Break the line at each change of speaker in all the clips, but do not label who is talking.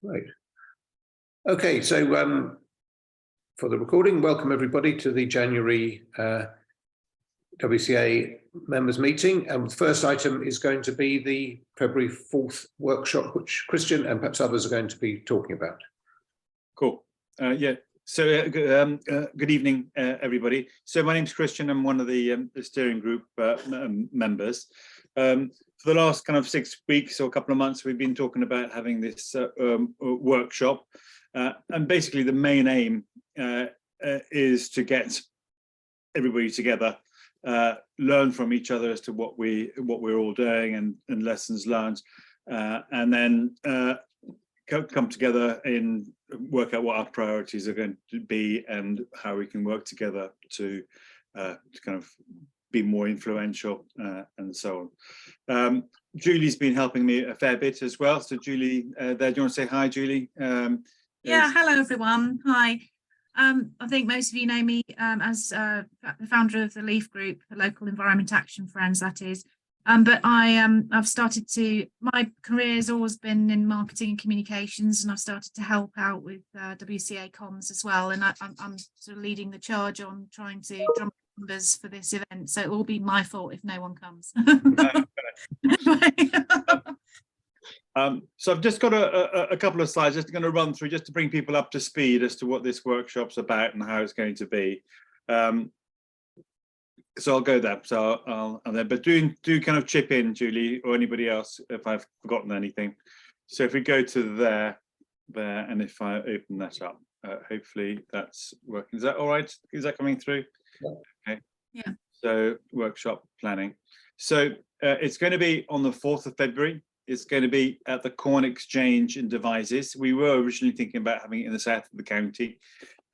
Right. Okay, so for the recording, welcome everybody to the January WCA members meeting. And the first item is going to be the February 4th workshop, which Christian and perhaps others are going to be talking about.
Cool. Yeah. So good evening, everybody. So my name's Christian. I'm one of the steering group members. For the last kind of 6 weeks or a couple of months, we've been talking about having this workshop. And basically the main aim is to get everybody together, learn from each other as to what we're all doing and lessons learned, and then come together and work out what our priorities are going to be and how we can work together to kind of be more influential and so on. Julie's been helping me a fair bit as well. So Julie, there, do you want to say hi, Julie?
Yeah, hello everyone. Hi. I think most of you know me as the founder of the LEAF group, the Local Environment Action Friends, that is. But I've started to, my career has always been in marketing and communications, and I've started to help out with WCA comms as well. And I'm sort of leading the charge on trying to drum numbers for this event. So it will be my fault if no one comes.
So I've just got a couple of slides just going to run through just to bring people up to speed as to what this workshop's about and how it's going to be. So I'll go there. So I'll there, but do kind of chip in, Julie, or anybody else if I've forgotten anything. So if we go to there, and if I open that up, hopefully that's working. Is that all right? Is that coming through?
Yeah.
Okay.
Yeah.
So workshop planning. So it's going to be on the 4th of February. It's going to be at the Corn Exchange in Devizes. We were originally thinking about having it in the south of the county,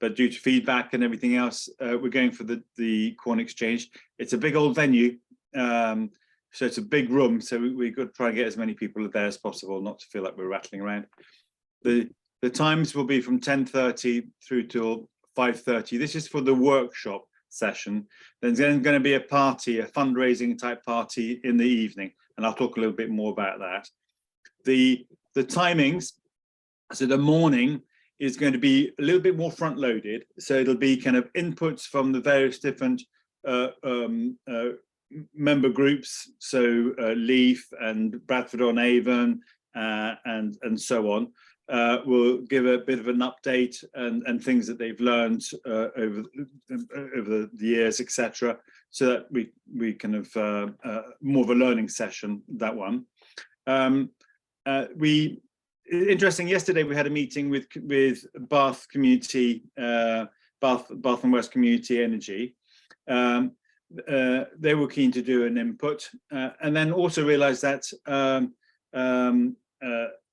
but due to feedback and everything else, we're going for the Corn Exchange. It's a big old venue, so it's a big room. So we've got to try and get as many people there as possible, not to feel like we're rattling around. The times will be from 10:30 through till 5:30. This is for the workshop session. There's then going to be a party, a fundraising type party in the evening, and I'll talk a little bit more about that. The timings, so the morning is going to be a little bit more front loaded, so it'll be kind of inputs from the various different member groups, so LEAF and Bradford-on-Avon and so on. We'll give a bit of an update and things that they've learned over the years, etc., so that we kind of more of a learning session, that one. Interesting, yesterday we had a meeting with Bath Community, Bath and West Community Energy. They were keen to do an input, and then also realised that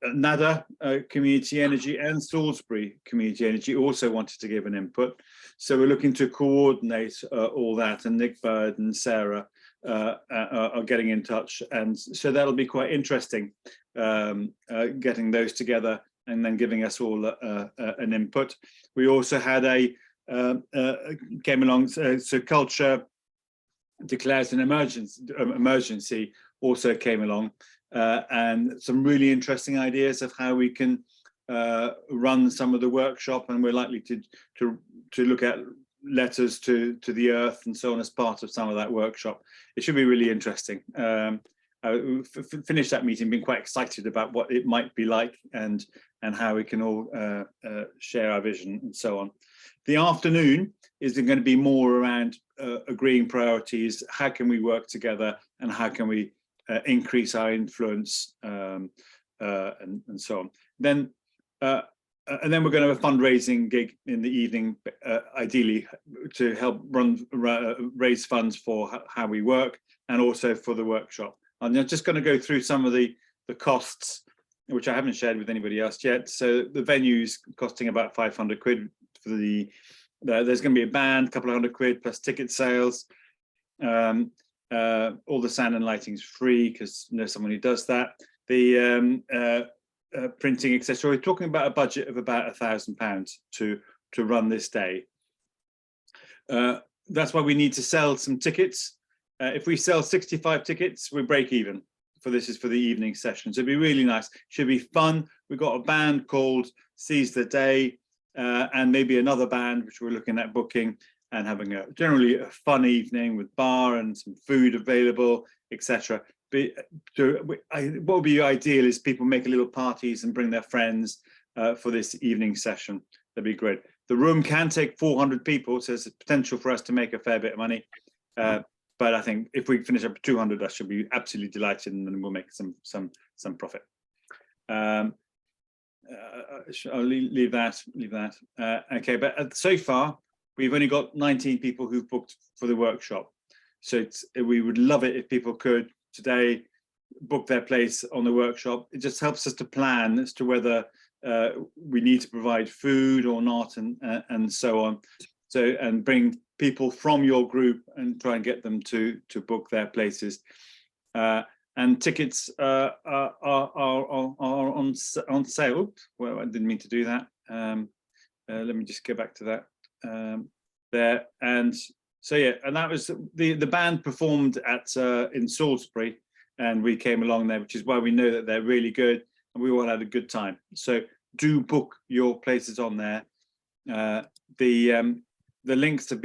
NADA Community Energy and Salisbury Community Energy also wanted to give an input. So we're looking to coordinate all that, and Nick Bird and Sarah are getting in touch, and so that'll be quite interesting, getting those together and then giving us all an input. We also had came along, so Culture Declares an Emergency also came along, and some really interesting ideas of how we can run some of the workshop, and we're likely to look at letters to the earth and so on as part of some of that workshop. It should be really interesting. Finished that meeting being quite excited about what it might be like and how we can all share our vision and so on. The afternoon is going to be more around agreeing priorities, how can we work together, and how can we increase our influence, and so on. Then and then we're going to have a fundraising gig in the evening, ideally to help raise funds for how we work and also for the workshop. I'm just going to go through some of the costs, which I haven't shared with anybody else yet. So the venue's costing about 500 quid for there's going to be a band, a couple of £100 plus ticket sales. All the sound and lighting's free because there's someone who does that. The printing, etc. We're talking about a budget of about £1,000 to run this day. That's why we need to sell some tickets. If we sell 65 tickets, we break even. For this is for the evening session. So it'd be really nice. Should be fun. we've got a band called Seize the Day, and maybe another band which we're looking at booking and having generally a fun evening with bar and some food available, etc. What would be ideal is people make little parties and bring their friends for this evening session. That'd be great. The room can take 400 people, so there's a potential for us to make a fair bit of money. But I think if we finish up at 200, I should be absolutely delighted, and then we'll make some profit. I'll leave that. Okay, but so far we've only got 19 people who've booked for the workshop. So we would love it if people could today book their place on the workshop. It just helps us to plan as to whether we need to provide food or not, and so on. So, and bring people from your group and try and get them to book their places. And tickets are on sale. Oops, well, I didn't mean to do that. Let me just go back to that there. And so yeah, and that was the band performed at in Salisbury, and we came along there, which is why we know that they're really good, and we all had a good time. So do book your places on there. The links have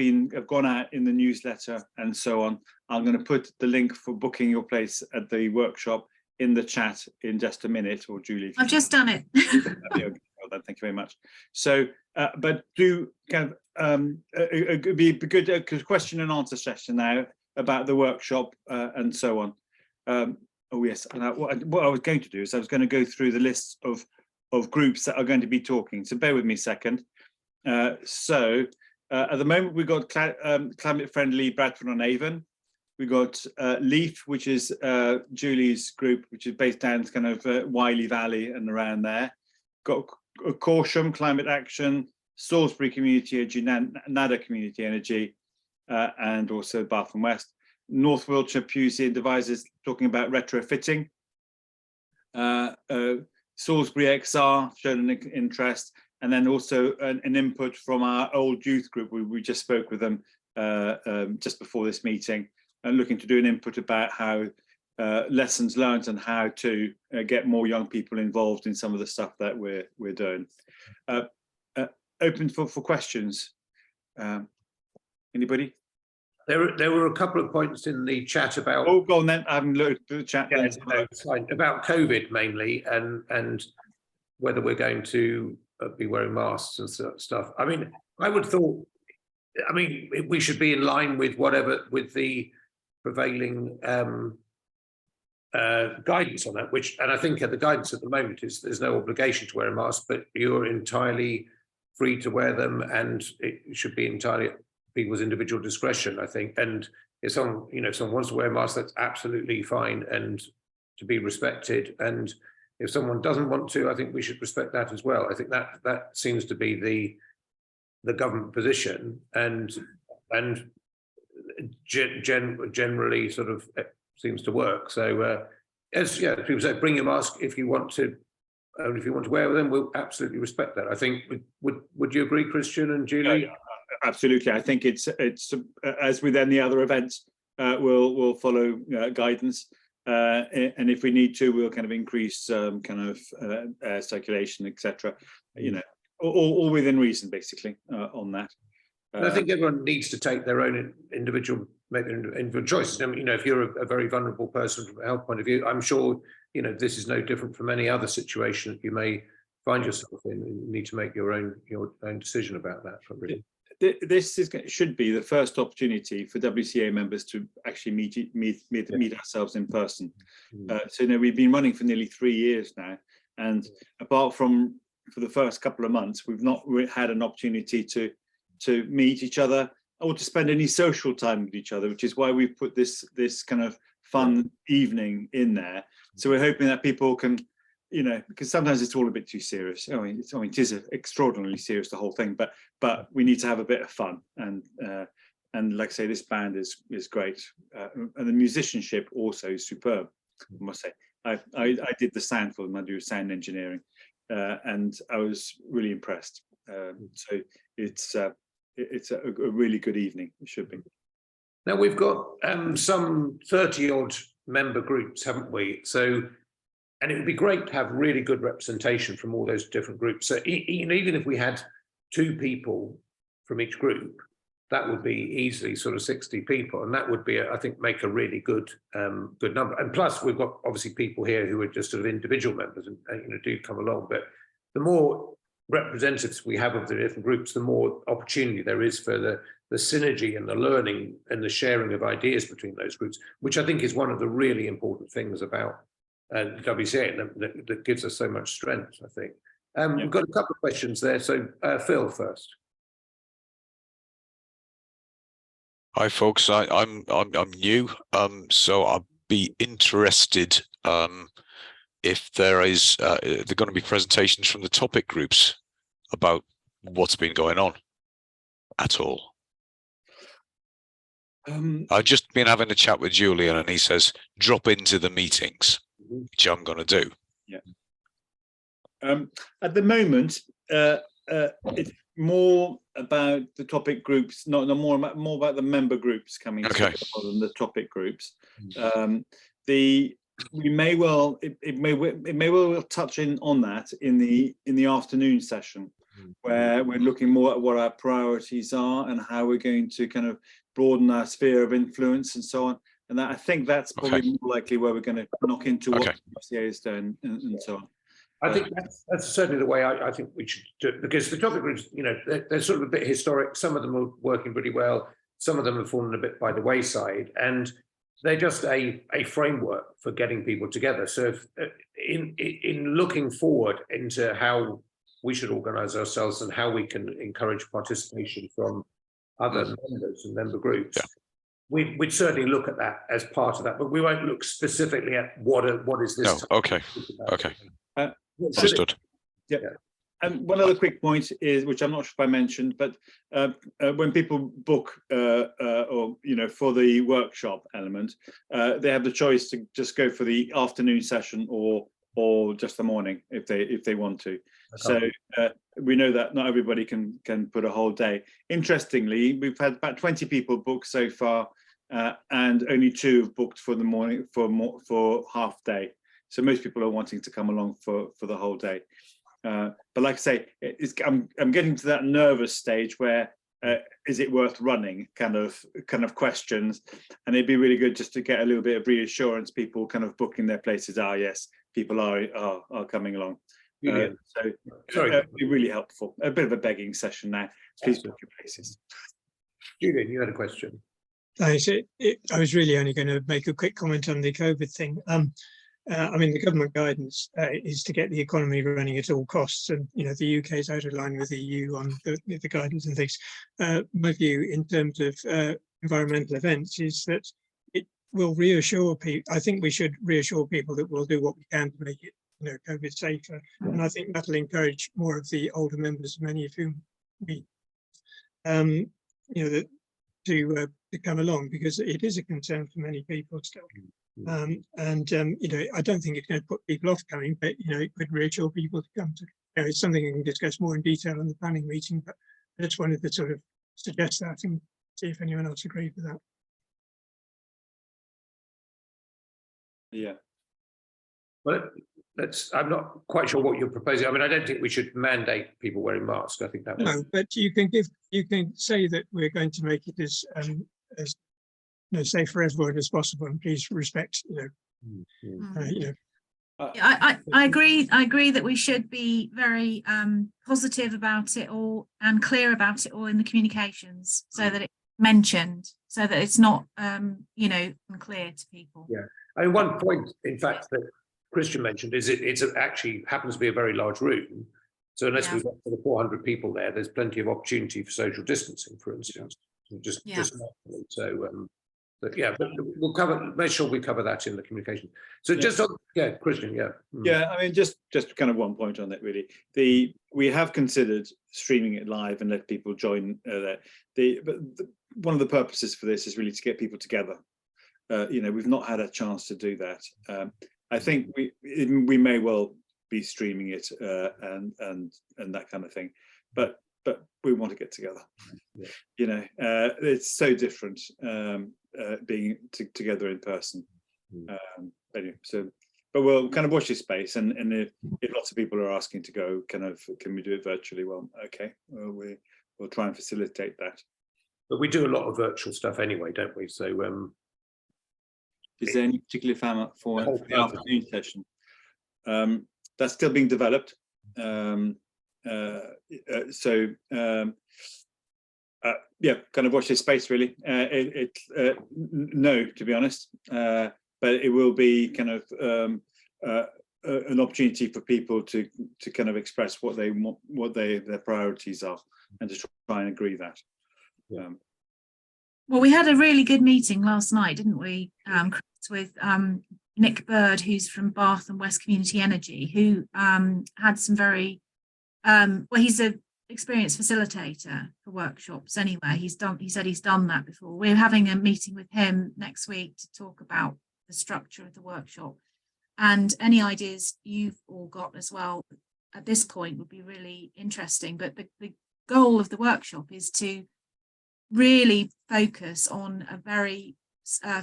gone out in the newsletter and so on. I'm going to put the link for booking your place at the workshop in the chat in just a minute, or Julie.
I've just done it.
Okay, well done, thank you very much. So, but do kind of it'd be good question and answer session now about the workshop and so on. Oh yes, and what I was going to do is I was going to go through the list of groups that are going to be talking. So bear with me a second. At the moment, we've got Climate Friendly Bradford on Avon. We've got Leaf, which is Julie's group, which is based down kind of Wiley Valley and around there. Got Corsham, Climate Action, Salisbury Community Energy, Nada Community Energy, and also Bath and West. North Wiltshire, Pusey and Devizes talking about retrofitting. Salisbury XR showed an interest. And then also an input from our old youth group. We just spoke with them just before this meeting, and looking to do an input about how lessons learned and how to get more young people involved in some of the stuff that we're doing. Open for questions. Anybody?
There were a couple of points in the chat about.
Oh, go on then. I haven't looked at the chat.
Yeah, about COVID mainly, and whether we're going to be wearing masks and stuff. I mean, I would thought, I mean, we should be in line with with the prevailing guidance on that, and I think the guidance at the moment is there's no obligation to wear a mask, but you're entirely free to wear them, and it should be entirely people's individual discretion, I think. And if someone wants to wear a mask, that's absolutely fine and to be respected. And if someone doesn't want to, I think we should respect that as well. I think that seems to be the government position, and generally sort of seems to work. So as people say, bring your mask if you want to, and if you want to wear them, we'll absolutely respect that. I think would you agree, Christian and Julie?
Yeah, absolutely. I think it's as with any other events, we'll follow guidance. And if we need to, we'll kind of increase air circulation, etc. You know, all within reason, basically, on that.
I think everyone needs to take their own individual choices. I mean, you know, if you're a very vulnerable person from a health point of view, I'm sure this is no different from any other situation that you may find yourself in. You need to make your own decision about that. Really.
This should be the first opportunity for WCA members to actually meet ourselves in person. So we've been running for nearly 3 years now, and apart from for the first couple of months, we've not had an opportunity to meet each other or to spend any social time with each other, which is why we've put this kind of fun evening in there. So we're hoping that people can, because sometimes it's all a bit too serious. I mean, it is extraordinarily serious, the whole thing, but we need to have a bit of fun. And like I say, this band is great, and the musicianship also is superb, I must say. I did the sound for them. I do sound engineering, and I was really impressed. So it's a really good evening. It should be.
Now we've got some 30 odd member groups, haven't we? So and it would be great to have really good representation from all those different groups. So even if we had 2 people from each group, that would be easily sort of 60 people, and that would be, I think, make a really good good number. And plus, we've got obviously people here who are just sort of individual members and do come along. But the more representatives we have of the different groups, the more opportunity there is for the synergy and the learning and the sharing of ideas between those groups, which I think is one of the really important things about WCA that gives us so much strength, I think. We've got a couple of questions there. So Phil first.
Hi folks, I'm new, so I'll be interested if there are going to be presentations from the topic groups about what's been going on at all. I've just been having a chat with Julian, and he says drop into the meetings, which I'm going to do.
Yeah. At the moment, it's more about the topic groups, more about the member groups coming together rather than the topic groups. We may well it may well touch on that in the afternoon session, where we're looking more at what our priorities are and how we're going to kind of broaden our sphere of influence and so on. And I think that's probably more likely where we're going to knock into what WCA is doing and so on.
I think that's certainly the way I think we should do it, because the topic groups, they're sort of a bit historic. Some of them are working pretty well. Some of them have fallen a bit by the wayside, and they're just a framework for getting people together. So if, in looking forward into how we should organise ourselves and how we can encourage participation from other members and member groups, we'd certainly look at that as part of that, but we won't look specifically at what is this.
No, okay. Understood.
Yeah. And one other quick point is, which I'm not sure if I mentioned, but when people book or for the workshop element, they have the choice to just go for the afternoon session or just the morning if they want to. So we know that not everybody can put a whole day. Interestingly, we've had about 20 people book so far, and only 2 have booked for the morning for half day. So most people are wanting to come along for the whole day. But like I say, I'm getting to that nervous stage where is it worth running kind of questions, and it'd be really good just to get a little bit of reassurance. People kind of booking their places. Yes, people are coming along. So it'd be really helpful. A bit of a begging session now. Please book your places.
Julian, you had a question.
Thanks. I was really only going to make a quick comment on the COVID thing. I mean, the government guidance is to get the economy running at all costs, and the UK is out of line with the EU on the guidance and things. My view in terms of environmental events is that it will reassure people. I think we should reassure people that we'll do what we can to make it, COVID safer, and I think that'll encourage more of the older members, many of whom we, to come along, because it is a concern for many people still. I don't think it's going to put people off coming, but it could reassure people to come to. It's something we can discuss more in detail on the planning meeting, but I just wanted to sort of suggest that and see if anyone else agrees with that.
Yeah.
Well, I'm not quite sure what you're proposing. I mean, I don't think we should mandate people wearing masks. I think that.
No, but you can say that we're going to make it as safe for everyone as possible, and please respect.
I agree. I agree that we should be very positive about it all and clear about it all in the communications, so that it's mentioned, so that it's not unclear to people.
Yeah, I mean, one point, in fact, that Christian mentioned is it actually happens to be a very large room. So unless we've got sort of 400 people there, there's plenty of opportunity for social distancing, for instance. Just naturally. So. But we'll make sure we cover that in the communication. So just on, Christian,
Yeah, I mean, just kind of one point on that, really. We have considered streaming it live and let people join there. But one of the purposes for this is really to get people together. We've not had a chance to do that. I think we may well be streaming it and that kind of thing, but we want to get together. It's so different being together in person. Anyway, so but we'll kind of watch this space, and if lots of people are asking to go, kind of, can we do it virtually? Well, okay, we'll try and facilitate that.
But we do a lot of virtual stuff anyway, don't we? So
is there any particular format for
The whole
the afternoon session? That's still being developed. Yeah, kind of watch this space really. No, to be honest, but it will be kind of an opportunity for people to kind of express what they want, what their priorities are, and to try and agree that.
Well, we had a really good meeting last night, didn't we, Chris, with Nick Bird, who's from Bath and West Community Energy, who had some very well, he's a experienced facilitator for workshops anyway. He said he's done that before. We're having a meeting with him next week to talk about the structure of the workshop, and any ideas you've all got as well at this point would be really interesting. But the goal of the workshop is to really focus on a very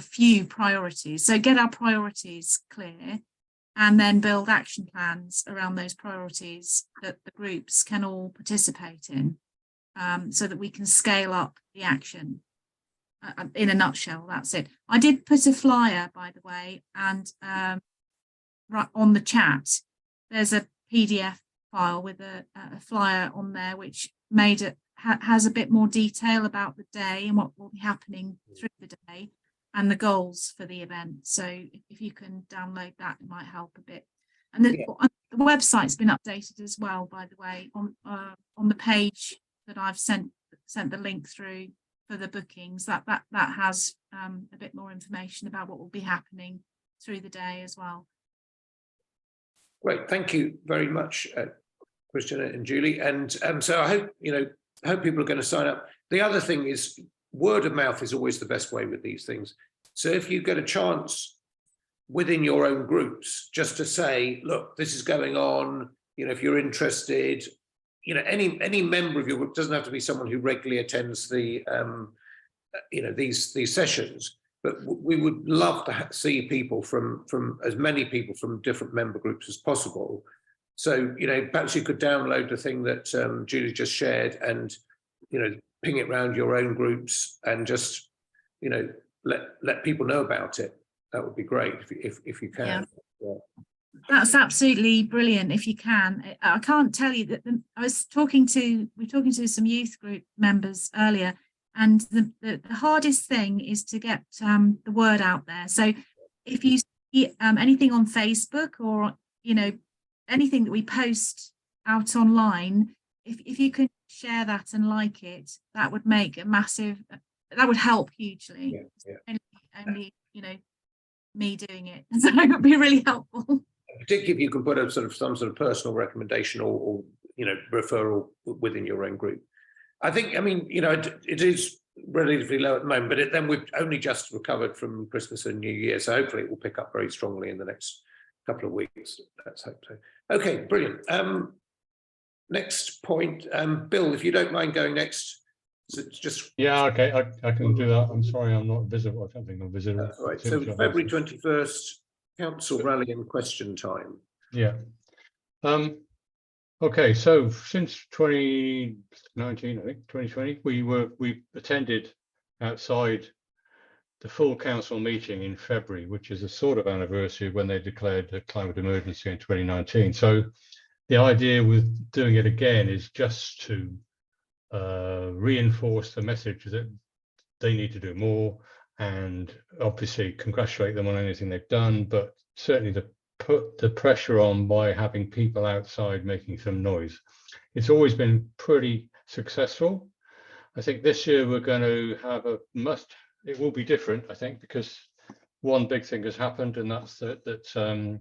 few priorities. So get our priorities clear, and then build action plans around those priorities that the groups can all participate in, so that we can scale up the action. In a nutshell, that's it. I did put a flyer, by the way, and right on the chat, there's a PDF file with a flyer on there, which has a bit more detail about the day and what will be happening through the day, and the goals for the event. So if you can download that, it might help a bit. And the website's been updated as well, by the way, on the page that I've sent the link through for the bookings. That has a bit more information about what will be happening through the day as well.
great, thank you very much, Christian and Julie. And so I hope people are going to sign up. The other thing is, word of mouth is always the best way with these things. So if you get a chance within your own groups just to say, look, this is going on, if you're interested, any member of your group, doesn't have to be someone who regularly attends the these sessions, but we would love to see people from as many people from different member groups as possible. So perhaps you could download the thing that Julie just shared, and ping it around your own groups, and just let people know about it. That would be great if you can. Yeah.
That's absolutely brilliant if you can. I can't tell you that we were talking to some youth group members earlier, and the hardest thing is to get the word out there. So if you see anything on Facebook, or anything that we post out online, if you could share that and like it, that would make a massive, that would help hugely. Only me doing it, so it would be really helpful.
Particularly if you can put some sort of personal recommendation or referral within your own group. I think, it is relatively low at the moment, but then we've only just recovered from Christmas and New Year, so hopefully it will pick up very strongly in the next couple of weeks. Let's hope so. Okay, brilliant. Next point, Bill, if you don't mind going next. So it's just
okay, I can do that. I'm sorry, I'm not visible. I don't think I'm visible.
All right. So February 21st, council rally and question time.
Yeah. Okay, so since 2019, I think 2020, we attended outside the full council meeting in February, which is a sort of anniversary of when they declared a climate emergency in 2019. So the idea with doing it again is just to reinforce the message that they need to do more, and obviously congratulate them on anything they've done, but certainly to put the pressure on by having people outside making some noise. It's always been pretty successful. I think this year we're going to have it will be different, I think, because one big thing has happened, and that's that the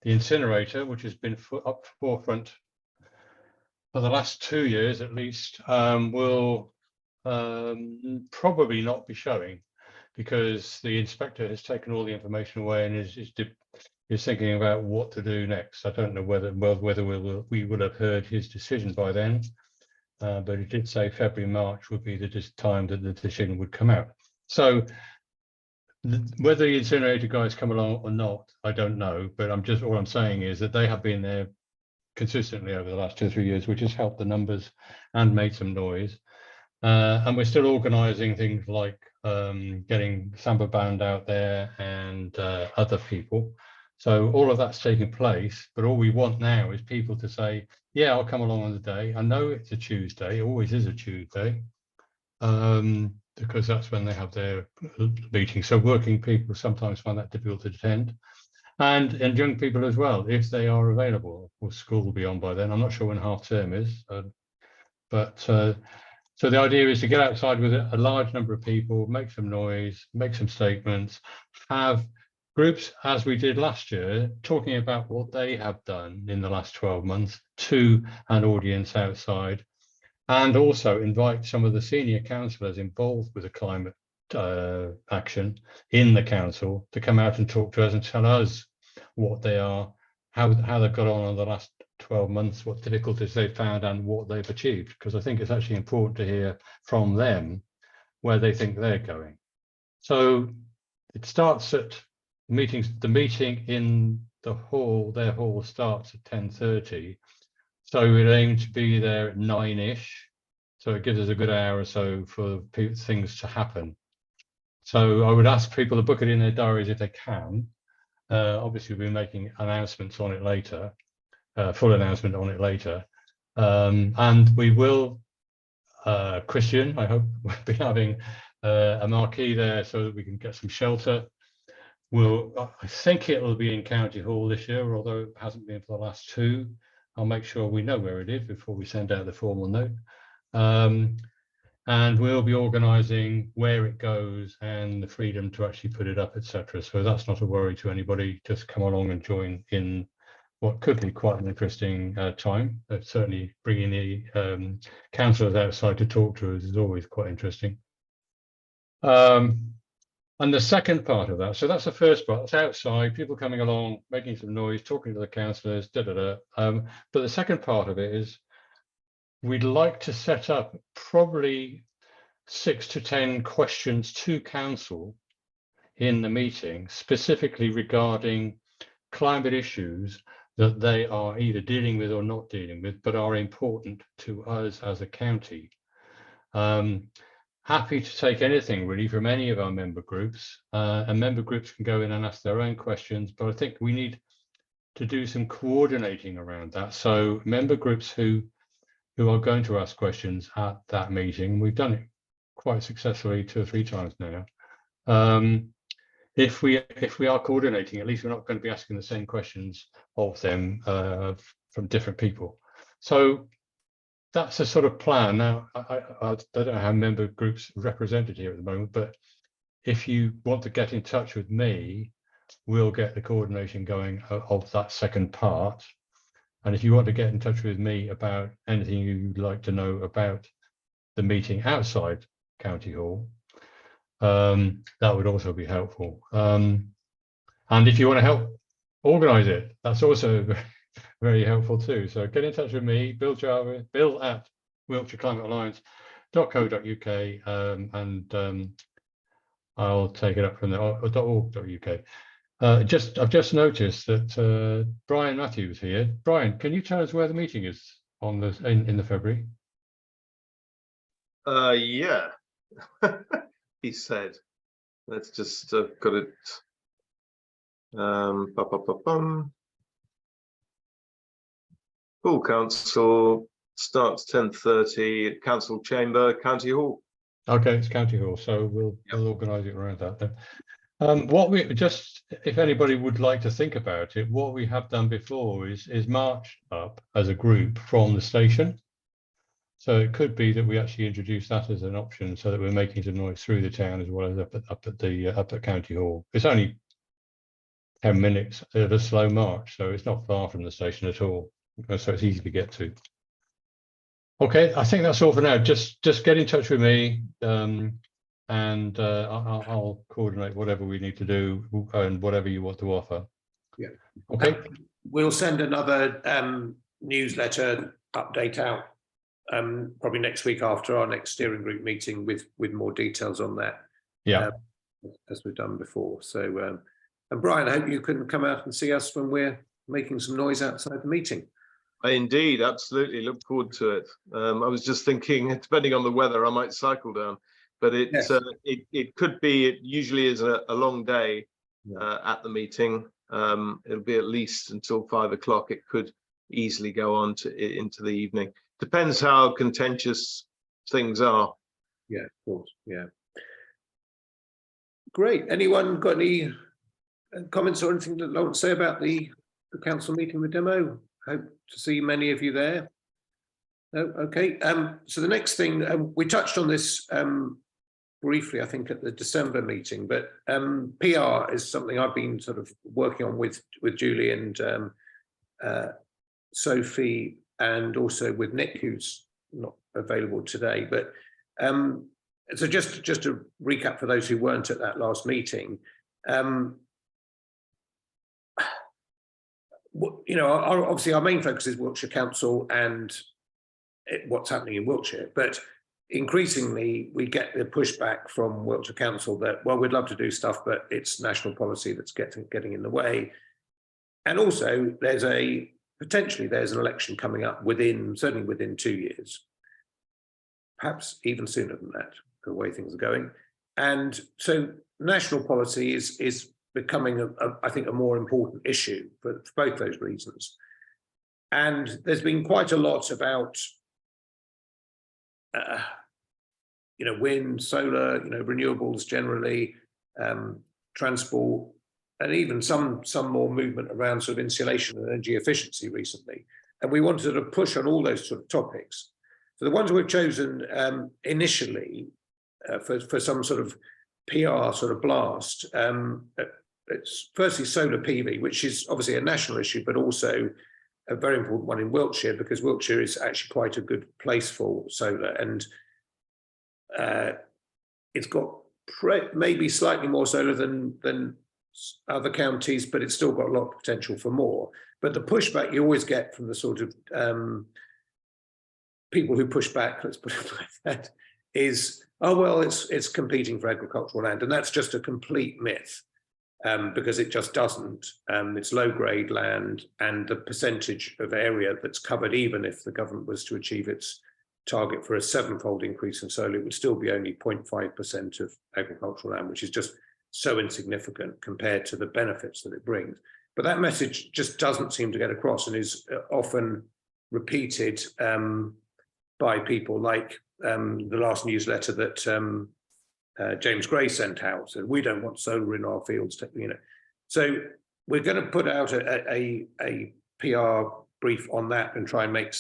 incinerator, which has been up forefront for the last 2 years at least, will probably not be showing, because the inspector has taken all the information away and is thinking about what to do next. I don't know whether we will have heard his decision by then, but he did say February, March would be the time that the decision would come out. So Whether the incinerator guys come along or not, I don't know. But all I'm saying is that they have been there consistently over the last 2 or 3 years, which has helped the numbers and made some noise. And we're still organising things like getting Samba Band out there and other people. So all of that's taking place, but all we want now is people to say, yeah, I'll come along on the day. I know it's a Tuesday, it always is a Tuesday, because that's when they have their meeting. So working people sometimes find that difficult to attend. And young people as well, if they are available. Of course, school will be on by then. I'm not sure when half term is, so the idea is to get outside with a large number of people, make some noise, make some statements, have groups, as we did last year, talking about what they have done in the last 12 months to an audience outside, and also invite some of the senior councillors involved with the climate action in the council to come out and talk to us and tell us what they are, how they've got on the last 12 months, what difficulties they've found and what they've achieved, because I think it's actually important to hear from them where they think they're going. So it starts at meetings. The meeting in the hall, their hall, starts at 10:30. So we'd aim to be there at 9-ish. So it gives us a good hour or so for things to happen. So I would ask people to book it in their diaries if they can. Obviously, we'll be making announcements on it later, full announcement on it later. And we will, Christian, I hope we'll be having a marquee there so that we can get some shelter. I think it will be in County Hall this year, although it hasn't been for the last 2. I'll make sure we know where it is before we send out the formal note. And we'll be organising where it goes and the freedom to actually put it up, etc. So that's not a worry to anybody. Just come along and join in what could be quite an interesting time. Certainly bringing the councillors outside to talk to us is always quite interesting. And the second part of that, so that's the first part, it's outside, people coming along, making some noise, talking to the councillors, but the second part of it is we'd like to set up probably 6 to 10 questions to council in the meeting, specifically regarding climate issues that they are either dealing with or not dealing with, but are important to us as a county. Happy to take anything really from any of our member groups, and member groups can go in and ask their own questions, but I think we need to do some coordinating around that. So member groups who are going to ask questions at that meeting, we've done it quite successfully 2 or 3 times now. If we are coordinating, at least we're not going to be asking the same questions of them from different people. So that's a sort of plan. Now, I don't know how member groups are represented here at the moment, but if you want to get in touch with me, we'll get the coordination going of that second part. And if you want to get in touch with me about anything you'd like to know about the meeting outside County Hall, that would also be helpful. And if you want to help organise it, that's also very helpful too. So get in touch with me, Bill at WiltshireClimateAlliance.co.uk, and I'll take it up from there, or .org.uk. I've just noticed that Brian Matthews here. Brian, can you tell us where the meeting is on in the February?
Yeah, he said. Let's just got it. Full council starts 10:30 at Council Chamber, County Hall.
Okay, it's County Hall, so we'll organise it around that then. What we just, if anybody would like to think about it, what we have done before is march up as a group from the station. So it could be that we actually introduce that as an option, so that we're making some noise through the town as well as up at County Hall. It's only 10 minutes at a slow march, so it's not far from the station at all. So it's easy to get to. Okay, I think that's all for now. Just get in touch with me, and I'll coordinate whatever we need to do and whatever you want to offer.
Yeah.
Okay.
We'll send another newsletter update out probably next week after our next steering group meeting with more details on that.
Yeah.
as we've done before. So, and Brian, I hope you can come out and see us when we're making some noise outside the meeting.
Indeed, absolutely. Look forward to it. I was just thinking, depending on the weather, I might cycle down, but
Yes.
it could be. It usually is a long day at the meeting. It'll be at least until 5 o'clock. It could easily go on into the evening. Depends how contentious things are.
Yeah, of course. Yeah. Great. Anyone got any comments or anything that they want to say about the council meeting with demo? Hope to see many of you there. No, okay. So the next thing, we touched on this briefly, I think, at the December meeting, but PR is something I've been sort of working on with Julie and Sophie, and also with Nick, who's not available today. But so just to recap for those who weren't at that last meeting, you know, obviously our main focus is Wiltshire Council and what's happening in Wiltshire, but increasingly we get the pushback from Wiltshire Council that, well, we'd love to do stuff, but it's national policy that's getting in the way. And also potentially there's an election coming up certainly within 2 years, perhaps even sooner than that, the way things are going. And so national policy is becoming, I think, a more important issue for both those reasons. And there's been quite a lot about, you know, wind, solar, you know, renewables generally, transport, and even some more movement around sort of insulation and energy efficiency recently. And we wanted to push on all those sort of topics. So the ones we've chosen initially for some sort of PR sort of blast, it's firstly solar PV, which is obviously a national issue, but also a very important one in Wiltshire, because Wiltshire is actually quite a good place for solar, and it's got maybe slightly more solar than other counties, but it's still got a lot of potential for more. But the pushback you always get from the sort of people who push back, let's put it like that, is, oh, well, it's competing for agricultural land. And that's just a complete myth, because it just doesn't. It's low grade land, and the percentage of area that's covered, even if the government was to achieve its target for a 7-fold increase in solar, it would still be only 0.5% of agricultural land, which is just so insignificant compared to the benefits that it brings. But that message just doesn't seem to get across, and is often repeated by people like the last newsletter that James Gray sent out. So we don't want solar in our fields, you know. So we're going to put out a PR brief on that and try and make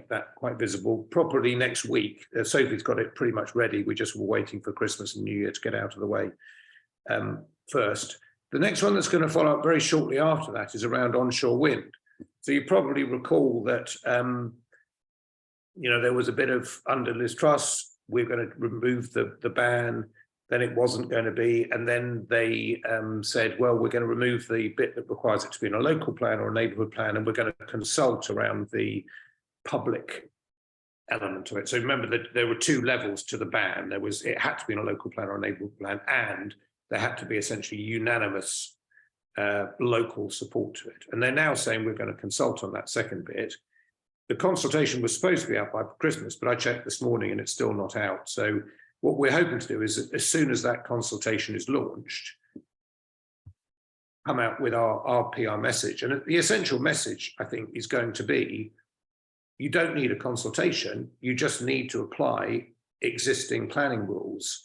that quite visible properly next week. Sophie's got it pretty much ready. We just were waiting for Christmas and New Year to get out of the way first. The next one that's going to follow up very shortly after that is around onshore wind. So you probably recall that you know, there was a bit of under Liz Truss, we're going to remove the ban, then it wasn't going to be, and then they said, well, we're going to remove the bit that requires it to be in a local plan or a neighbourhood plan, and we're going to consult around the public element of it. So remember that there were 2 levels to the ban. It had to be in a local plan or a neighbourhood plan, and there had to be essentially unanimous local support to it. And they're now saying we're going to consult on that second bit. The consultation was supposed to be out by Christmas, but I checked this morning and it's still not out. So what we're hoping to do is, as soon as that consultation is launched, come out with our PR message. And the essential message, I think, is going to be, you don't need a consultation, you just need to apply existing planning rules,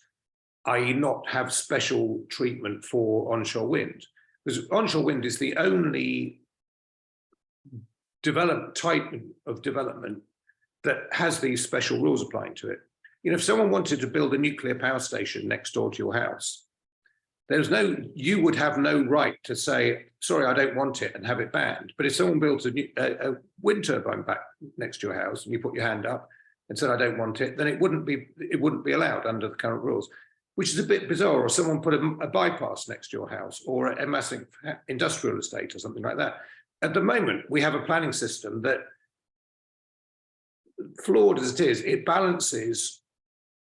i.e. not have special treatment for onshore wind. Because onshore wind is the only type of development that has these special rules applying to it. You know, if someone wanted to build a nuclear power station next door to your house, you would have no right to say, sorry, I don't want it, and have it banned. But if someone built a wind turbine back next to your house and you put your hand up and said, I don't want it, then it wouldn't be allowed under the current rules, which is a bit bizarre. Or someone put a bypass next to your house, or a massive industrial estate or something like that. At the moment, we have a planning system that, flawed as it is, it balances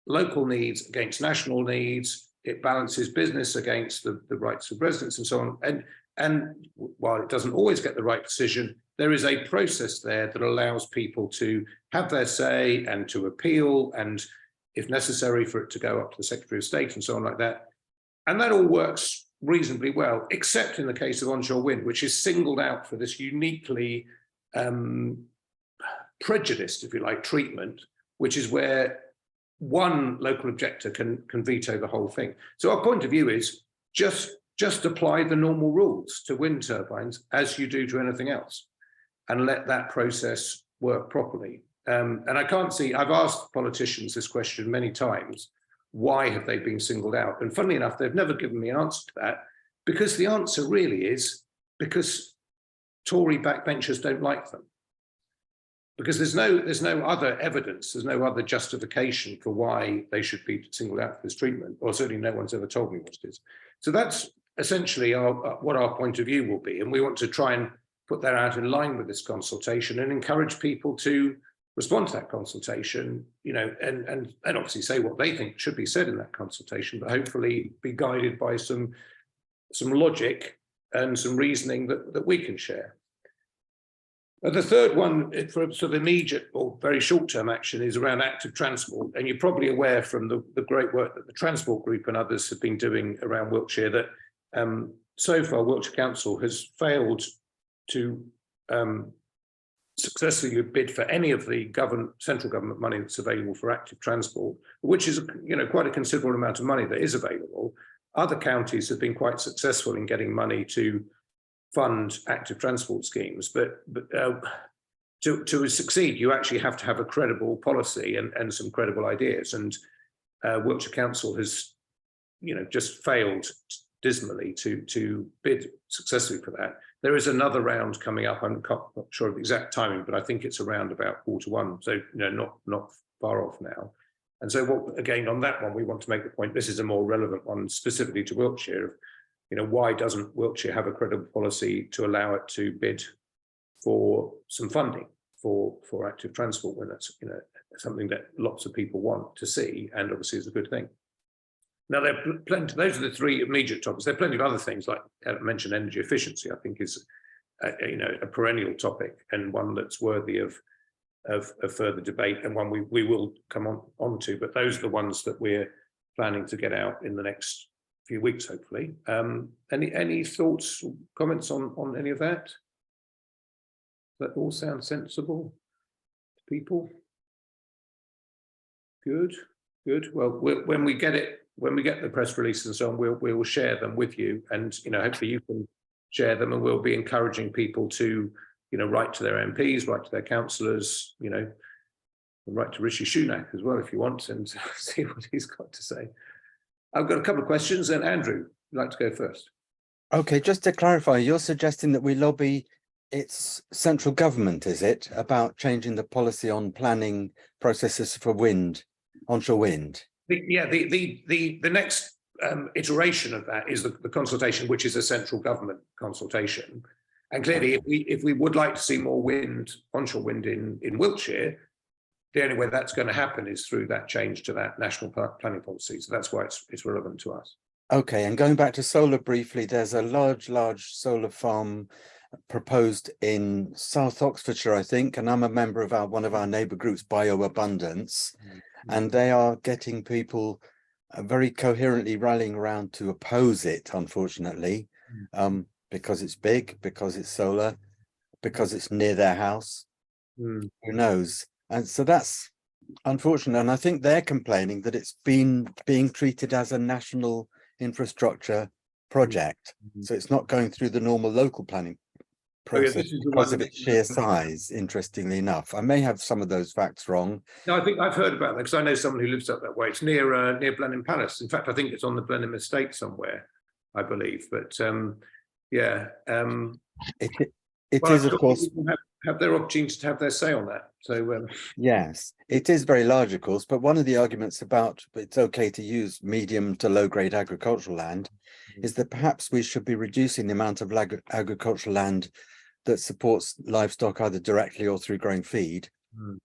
local needs against national needs, it balances business against the rights of residents and so on. And while it doesn't always get the right decision, there is a process there that allows people to have their say and to appeal, and if necessary for it to go up to the Secretary of State and so on like that. And that all works reasonably well, except in the case of onshore wind, which is singled out for this uniquely prejudiced, if you like, treatment, which is where one local objector can veto the whole thing. So our point of view is just apply the normal rules to wind turbines as you do to anything else, and let that process work properly. And I can't see, I've asked politicians this question many times, why have they been singled out? And funnily enough, they've never given me an answer to that, because the answer really is because Tory backbenchers don't like them. Because there's no other evidence, there's no other justification for why they should be singled out for this treatment, or certainly no one's ever told me what it is. So that's essentially what our point of view will be. And we want to try and put that out in line with this consultation and encourage people to respond to that consultation, you know, and obviously say what they think should be said in that consultation, but hopefully be guided by some logic and some reasoning that we can share. The third one for sort of immediate or very short-term action is around active transport. And you're probably aware from the great work that the Transport Group and others have been doing around Wiltshire that so far Wiltshire Council has failed to successfully bid for any of the central government money that's available for active transport, which is, you know, quite a considerable amount of money that is available. Other counties have been quite successful in getting money to fund active transport schemes, but to succeed, you actually have to have a credible policy and some credible ideas. And Wiltshire Council has, you know, just failed dismally to bid successfully for that. There is another round coming up. I'm not sure of the exact timing, but I think it's around about Q1, so you know, not far off now. And so, again, on that one, we want to make the point. This is a more relevant one, specifically to Wiltshire. You know, why doesn't Wiltshire have a credible policy to allow it to bid for some funding for active transport, when that's, you know, something that lots of people want to see, and obviously is a good thing. Now, there are plenty. Those are the three immediate topics. There are plenty of other things, like I mentioned, energy efficiency. I think is you know, a perennial topic and one that's worthy of further debate, and one we will come on to. But those are the ones that we're planning to get out in the next few weeks, hopefully. Any thoughts, comments on any of that? Does that all sound sensible to people? Good. Well, when we get the press releases and so on, we will share them with you, and you know, hopefully you can share them, and we'll be encouraging people to, you know, write to their MPs, write to their councillors, you know, and write to Rishi Sunak as well if you want, and see what he's got to say. I've got a couple of questions, and Andrew, you'd like to go first.
Okay, just to clarify, you're suggesting that we lobby its central government, is it, about changing the policy on planning processes for wind, onshore wind?
The next iteration of that is the consultation, which is a central government consultation. And clearly, if we would like to see more wind, onshore wind in Wiltshire, the only way that's going to happen is through that change to that national planning policy. So that's why it's relevant to us.
Okay, and going back to solar briefly, there's a large solar farm proposed in South Oxfordshire, I think, and I'm a member of one of our neighbour groups, Bioabundance, and they are getting people very coherently rallying around to oppose it, unfortunately, because it's big, because it's solar, because it's near their house. Who knows? And so that's unfortunate. And I think they're complaining that it's being treated as a national infrastructure project. So it's not going through the normal local planning process because of its sheer size, interestingly enough. I may have some of those facts wrong.
No, I think I've heard about that, because I know someone who lives up that way. It's near Blenheim Palace. In fact, I think it's on the Blenheim estate somewhere, I believe. But yeah. It is, of course, have their opportunity to have their say on that. So
yes, it is very large, of course, but one of the arguments about it's okay to use medium to low grade agricultural land is that perhaps we should be reducing the amount of agricultural land that supports livestock either directly or through growing feed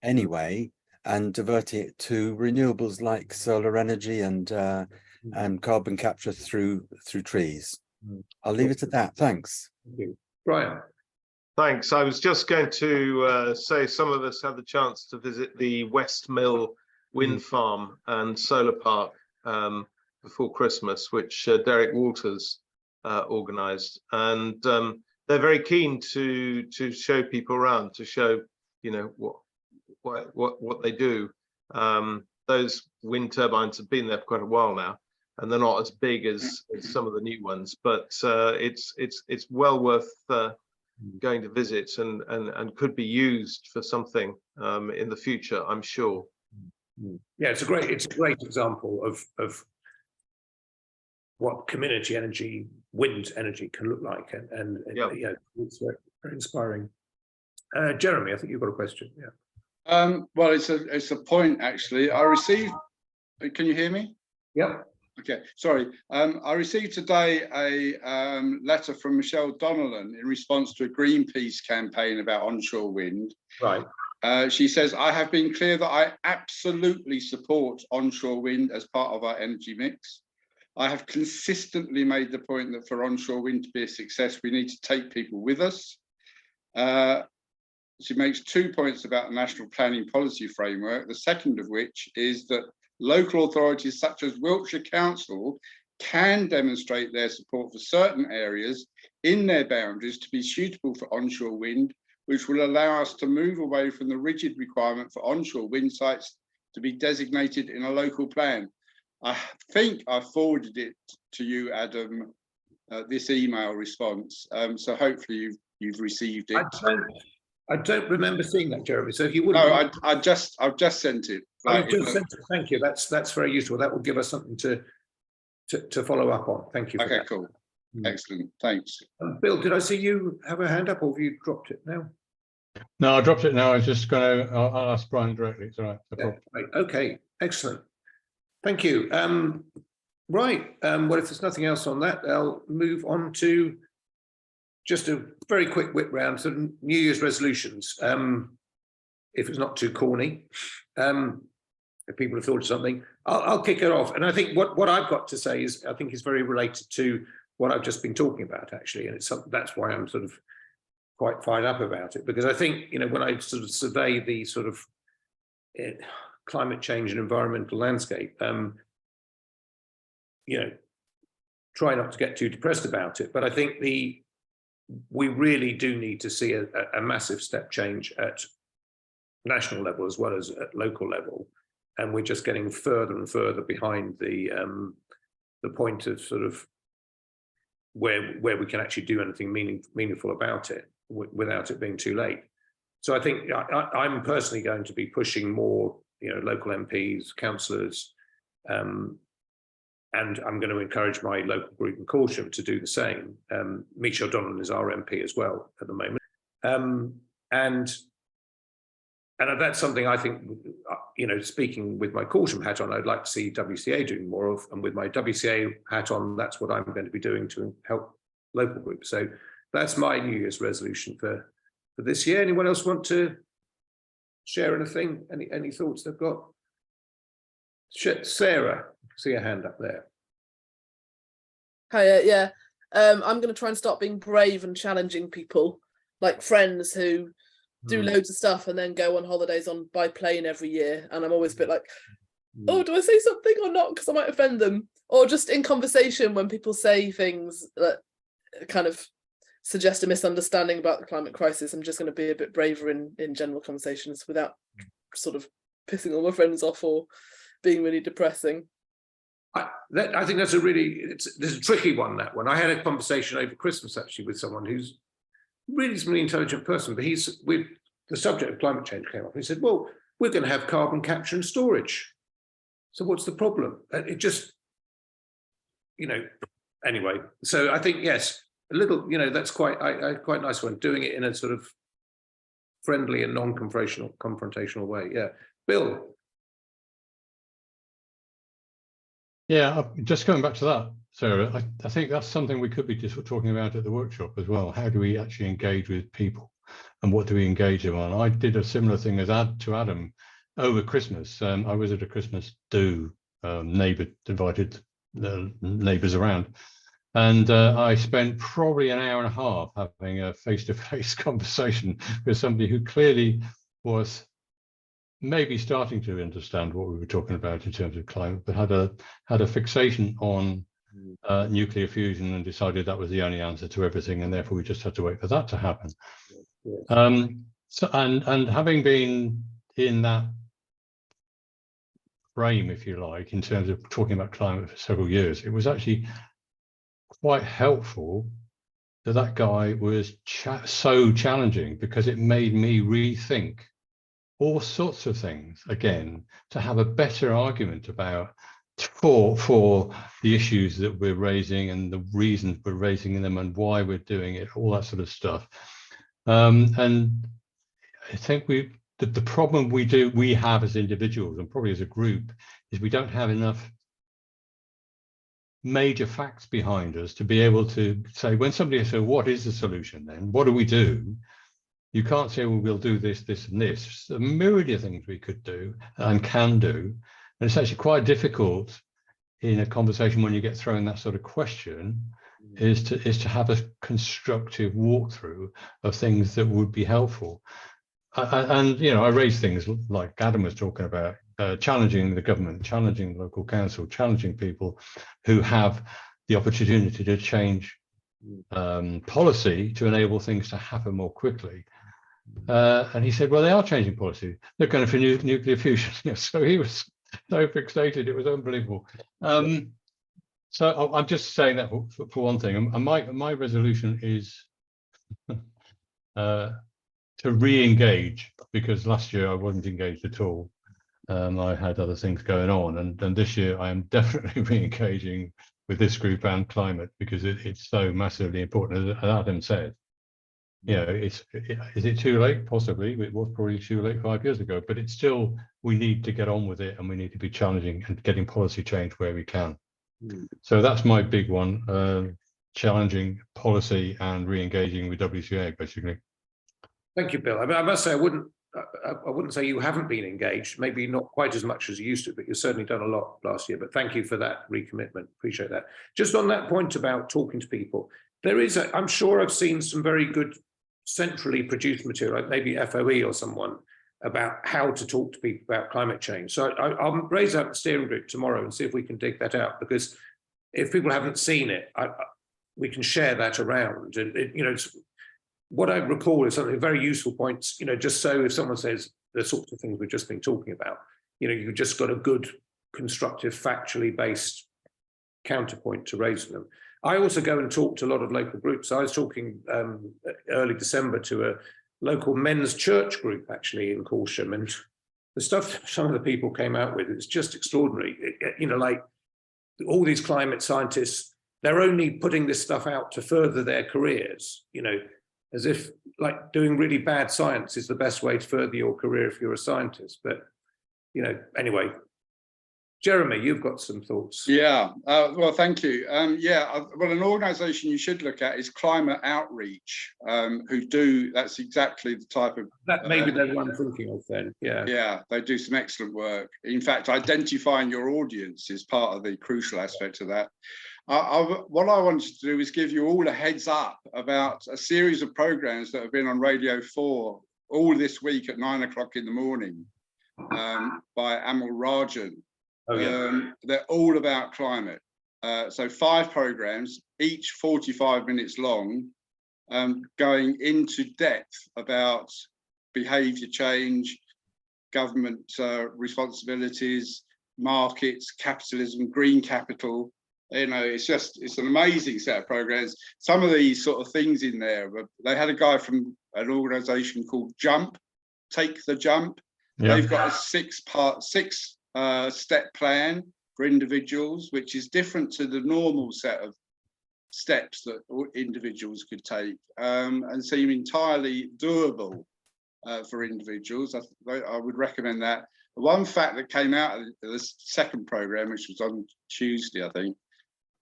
anyway, and diverting it to renewables like solar energy and and carbon capture through trees.
Mm.
I'll leave it at that. Thanks.
Thank you. Brian.
Thanks. I was just going to say some of us had the chance to visit the West Mill wind farm and solar park before Christmas, which Derek Walters organised, and they're very keen to show people around, to show what they do. Those wind turbines have been there for quite a while now, and they're not as big as some of the new ones, but it's well worth going to visit, and could be used for something in the future, I'm sure.
Yeah, it's a great example of what community energy, wind energy, can look like, and yeah, it's very inspiring. Jeremy, I think you've got a question. Yeah.
Well, it's a point actually. I received. Can you hear me?
Yeah.
Okay, sorry. I received today a letter from Michelle Donnellan in response to a Greenpeace campaign about onshore wind.
Right.
She says, I have been clear that I absolutely support onshore wind as part of our energy mix. I have consistently made the point that for onshore wind to be a success, we need to take people with us. She makes 2 points about the national planning policy framework, the second of which is that local authorities such as Wiltshire Council can demonstrate their support for certain areas in their boundaries to be suitable for onshore wind, which will allow us to move away from the rigid requirement for onshore wind sites to be designated in a local plan. I think I forwarded it to you, Adam, this email response. So hopefully you've received it.
I don't remember seeing that, Jeremy. So if you would,
no, I've just sent it.
I've just sent it. Thank you. That's very useful. That will give us something to follow up on. Thank you.
Okay, cool. Excellent. Thanks.
Bill, did I see you have a hand up, or have you dropped it now?
No, I dropped it now. I was just going to. I'll ask Brian directly. It's all right. No problem.
Right. Okay. Excellent. Thank you. Right. Well, if there's nothing else on that, I'll move on to just a very quick whip round, sort of New Year's resolutions. If it's not too corny, if people have thought of something, I'll kick it off. And I think what I've got to say is, I think is very related to what I've just been talking about, actually. And it's something that's why I'm sort of quite fired up about it, because I think, when I sort of survey the sort of climate change and environmental landscape, try not to get too depressed about it. But I think we really do need to see a massive step change at national level as well as at local level, and we're just getting further and further behind the point of sort of where we can actually do anything meaningful about it without it being too late. So I think I'm personally going to be pushing more, local MPs, councillors, and I'm going to encourage my local group in Corsham to do the same. Michelle Donnellan is our MP as well at the moment. And that's something I think, speaking with my Corsham hat on, I'd like to see WCA doing more of, and with my WCA hat on, that's what I'm going to be doing to help local groups. So that's my New Year's resolution for this year. Anyone else want to share anything? Any thoughts they've got? Sarah, see a hand up there.
Hi, yeah. I'm going to try and start being brave and challenging people, like friends who do loads of stuff and then go on holidays by plane every year. And I'm always a bit like, oh, do I say something or not? Because I might offend them. Or just in conversation when people say things that kind of suggest a misunderstanding about the climate crisis, I'm just going to be a bit braver in general conversations without sort of pissing all my friends off or being really depressing.
I think that's there's a tricky one, that one. I had a conversation over Christmas actually with someone who's really intelligent person, but with the subject of climate change came up. He said, well, we're going to have carbon capture and storage. So what's the problem? It just, anyway. So I think, yes, a little, that's quite quite nice one, doing it in a sort of friendly and non-confrontational way. Yeah. Bill.
Yeah, just going back to that, Sarah, I think that's something we could be just talking about at the workshop as well. How do we actually engage with people, and what do we engage them on? I did a similar thing to Adam over Christmas. I was at a Christmas do. Neighbour invited the neighbours around. And I spent probably an hour and a half having a face-to-face conversation with somebody who clearly was maybe starting to understand what we were talking about in terms of climate, but had a fixation on nuclear fusion and decided that was the only answer to everything, and therefore we just had to wait for that to happen. So and having been in that frame, if you like, in terms of talking about climate for several years, it was actually quite helpful that guy was so challenging, because it made me rethink all sorts of things again, to have a better argument about for the issues that we're raising and the reasons we're raising them and why we're doing it, all that sort of stuff. And I think the problem we have as individuals and probably as a group is we don't have enough major facts behind us to be able to say, when somebody says, what is the solution then? What do we do? You can't say, well, we'll do this, this, and this. There's a myriad of things we could do and can do. And it's actually quite difficult in a conversation when you get thrown that sort of question, is to have a constructive walkthrough of things that would be helpful. And you know, I raise things like Adam was talking about, challenging the government, challenging the local council, challenging people who have the opportunity to change policy to enable things to happen more quickly. And he said, well, they are changing policy. They're going for nuclear fusion. So he was so fixated, it was unbelievable. So I'm just saying that for one thing. And my resolution is to re-engage, because last year I wasn't engaged at all. I had other things going on, and this year I am definitely re-engaging with this group and climate, because it's so massively important. As Adam said, you know, is it too late? Possibly. It was probably too late 5 years ago, but it's still, we need to get on with it, and we need to be challenging and getting policy change where we can. So that's my big one, challenging policy and re-engaging with WCA, basically.
Thank you, Bill. I mean, I must say, I wouldn't say you haven't been engaged, maybe not quite as much as you used to, but you've certainly done a lot last year. But thank you for that recommitment. Appreciate that. Just on that point about talking to people, there is, I'm sure I've seen some very good centrally produced material, like maybe FOE or someone, about how to talk to people about climate change. So I'll raise that steering group tomorrow and see if we can dig that out, because if people haven't seen it, we can share that around. And you know, what I recall is something very useful points, you know, just so if someone says the sorts of things we've just been talking about, you know, you've just got a good, constructive, factually based counterpoint to raise them. I also go and talk to a lot of local groups. I was talking early December to a local men's church group actually in Corsham, and the stuff some of the people came out with, it's just extraordinary. You know, like all these climate scientists, they're only putting this stuff out to further their careers, you know, as if like doing really bad science is the best way to further your career if you're a scientist. But, you know, anyway, Jeremy, you've got some thoughts.
Yeah, well, thank you. Yeah, well, an organisation you should look at is Climate Outreach, who do, that's exactly the type of...
That maybe the one I'm thinking of then, yeah.
Yeah, they do some excellent work. In fact, identifying your audience is part of the crucial aspect of that. What I wanted to do is give you all a heads up about a series of programmes that have been on Radio 4 all this week at 9 o'clock in the morning by Amal Rajan.
Oh, yeah.
They're all about climate. So 5 programmes, each 45 minutes long, going into depth about behaviour change, government responsibilities, markets, capitalism, green capital. You know, it's an amazing set of programmes. Some of these sort of things in there, they had a guy from an organisation called Jump, Take the Jump. Yeah. They've got a 6-step plan for individuals, which is different to the normal set of steps that individuals could take, and seem entirely doable for individuals. I would recommend that. One fact that came out of this second programme, which was on Tuesday, I think,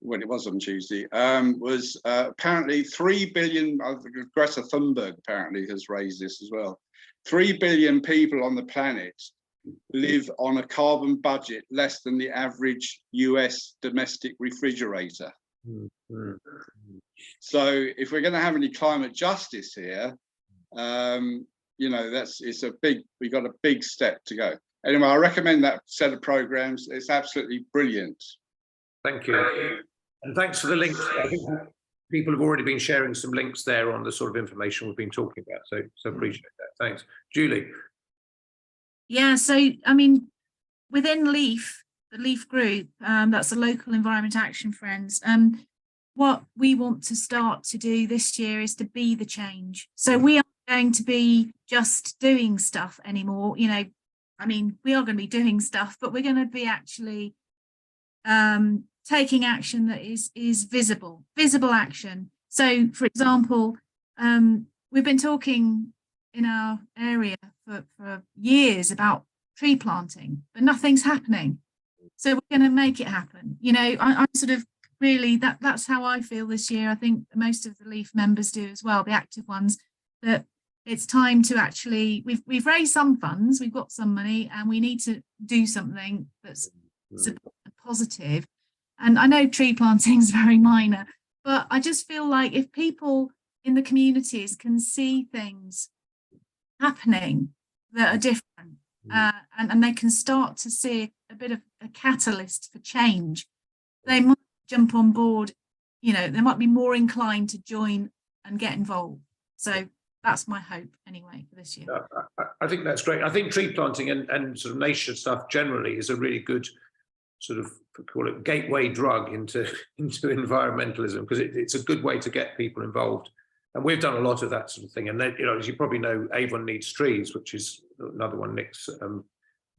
when it was on Tuesday, was apparently 3 billion, Greta Thunberg apparently has raised this as well, 3 billion people on the planet live on a carbon budget less than the average US domestic refrigerator. So if we're going to have any climate justice here, you know, we've got a big step to go. Anyway, I recommend that set of programs. It's absolutely brilliant.
Thank you. And thanks for the links. I think people have already been sharing some links there on the sort of information we've been talking about. So appreciate that. Thanks. Julie.
Yeah, so I mean, within LEAF, the LEAF group, that's the Local Environment Action Friends. What we want to start to do this year is to be the change. So we aren't going to be just doing stuff anymore. You know, I mean, we are going to be doing stuff, but we're going to be actually taking action that is visible action. So, for example, we've been talking in our area for years about tree planting, but nothing's happening. So we're going to make it happen. You know, I'm sort of really, that's how I feel this year. I think most of the LEAF members do as well, the active ones, that it's time to actually, we've raised some funds, we've got some money, and we need to do something that's positive. And I know tree planting is very minor, but I just feel like if people in the communities can see things happening that are different, and they can start to see a bit of a catalyst for change, they might jump on board. You know, they might be more inclined to join and get involved. So that's my hope anyway for this year.
I think that's great. I think tree planting and sort of nature stuff generally is a really good sort of, call it, gateway drug into environmentalism, because it's a good way to get people involved. And we've done a lot of that sort of thing. And then, you know, as you probably know, Avon Needs Trees, which is another one Nick's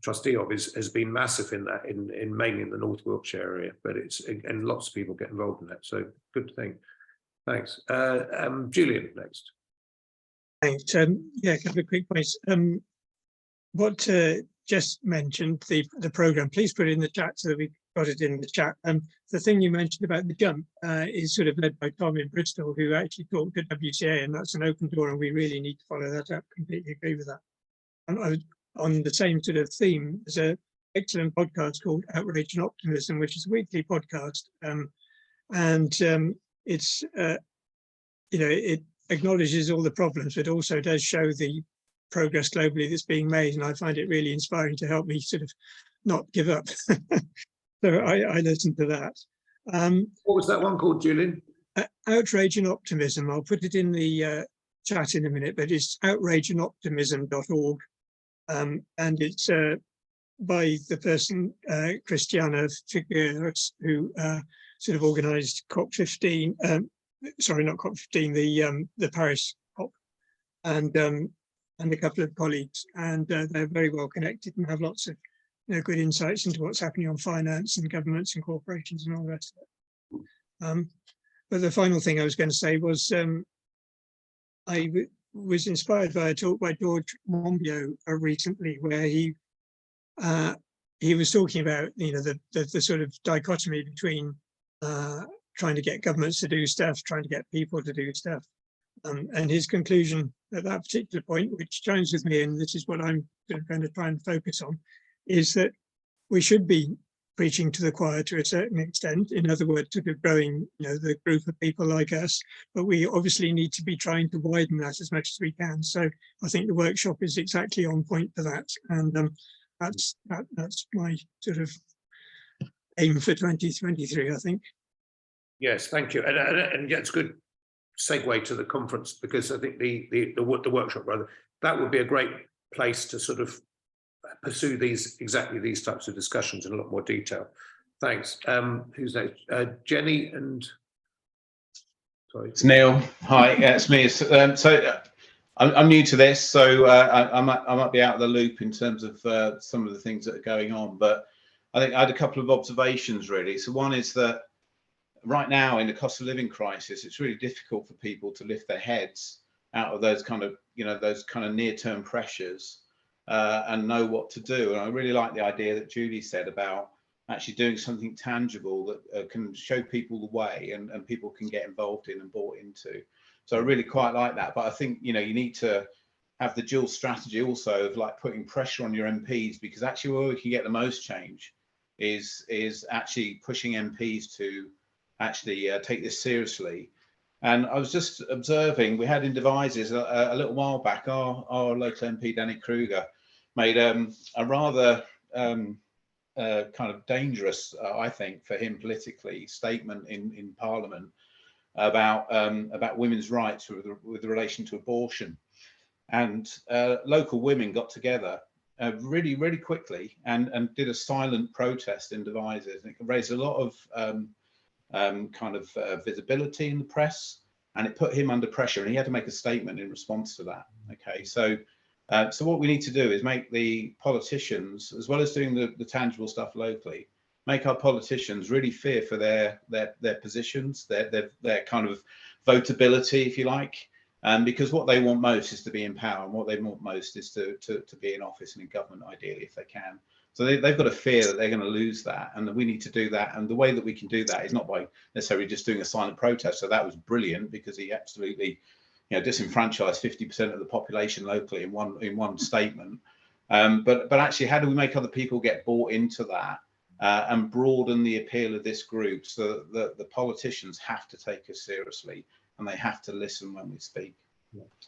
trustee of, has been massive in that, in mainly in the North Wiltshire area. But and lots of people get involved in that. So good thing. Thanks. Julian next.
Thanks. Yeah, a couple of quick points. What just mentioned, the program, please put it in the chat so that we got it in the chat. The thing you mentioned about the jump is sort of led by Tom in Bristol, who actually talked to WCA, and that's an open door, and we really need to follow that up. Completely agree with that. And on the same sort of theme, there's an excellent podcast called Outrage and Optimism, which is a weekly podcast, and it's you know, it acknowledges all the problems, but also does show the progress globally that's being made, and I find it really inspiring to help me sort of not give up. So I listen to that.
What was that one called, Julian?
Outrage and Optimism. I'll put it in the chat in a minute, but it's outrageandoptimism.org, and it's by the person Christiana Figueres, who sort of organised COP15. Sorry, not COP15, the Paris COP, and a couple of colleagues, and they're very well connected and have lots of, you know, good insights into what's happening on finance and governments and corporations and all the rest of it. But the final thing I was going to say was I was inspired by a talk by George Monbiot recently, where he was talking about, you know, the sort of dichotomy between trying to get governments to do stuff, trying to get people to do stuff. And his conclusion at that particular point, which chimes with me, and this is what I'm going to try and focus on, is that we should be preaching to the choir to a certain extent. In other words, to the growing, you know, the group of people like us, but we obviously need to be trying to widen that as much as we can. So I think the workshop is exactly on point for that, and that's my sort of aim for 2023, I think.
Yes, thank you. And yeah, it's a good segue to the conference, because I think the workshop, rather, that would be a great place to sort of pursue exactly these types of discussions in a lot more detail. Thanks. Who's next? Jenny and sorry,
it's Neil. Hi, yeah, it's me. So I'm new to this, so I might be out of the loop in terms of some of the things that are going on. But I think I had a couple of observations really. So one is that right now in the cost of living crisis, it's really difficult for people to lift their heads out of those kind of, you know, those kind of near-term pressures and know what to do. And I really like the idea that Julie said about actually doing something tangible that can show people the way and people can get involved in and bought into. So I really quite like that. But I think, you know, you need to have the dual strategy also of like putting pressure on your MPs, because actually where we can get the most change is actually pushing MPs to actually take this seriously. And I was just observing, we had in Devizes a little while back, our local MP, Danny Kruger, made a rather kind of dangerous, I think, for him politically, statement in Parliament about women's rights with relation to abortion. And local women got together really, really quickly and did a silent protest in Devizes. And it raised a lot of kind of visibility in the press, and it put him under pressure, and he had to make a statement in response to that. Okay, so so what we need to do is make the politicians, as well as doing the tangible stuff locally, make our politicians really fear for their positions, their kind of votability, if you like, because what they want most is to be in power, and what they want most is to be in office and in government, ideally, if they can. So they've got a fear that they're going to lose that, and that we need to do that. And the way that we can do that is not by necessarily just doing a silent protest. So that was brilliant, because he absolutely, disenfranchised 50% of the population locally in one statement. But actually, how do we make other people get bought into that and broaden the appeal of this group, so that the politicians have to take us seriously and they have to listen when we speak?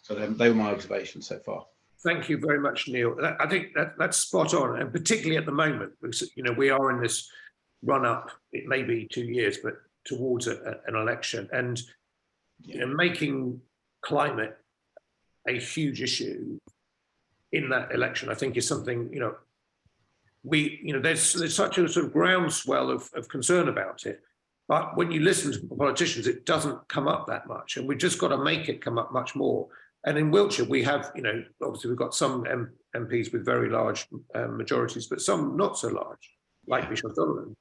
So they were my observations so far.
Thank you very much, Neil. I think that's spot on, and particularly at the moment, because we are in this run up. It may be 2 years, but towards an election, and making climate a huge issue in that election, I think, is something there's such a sort of groundswell of concern about it. But when you listen to politicians, it doesn't come up that much, and we've just got to make it come up much more. And in Wiltshire, we have, obviously we've got some MPs with very large majorities, but some not so large, like Bishop Donovan,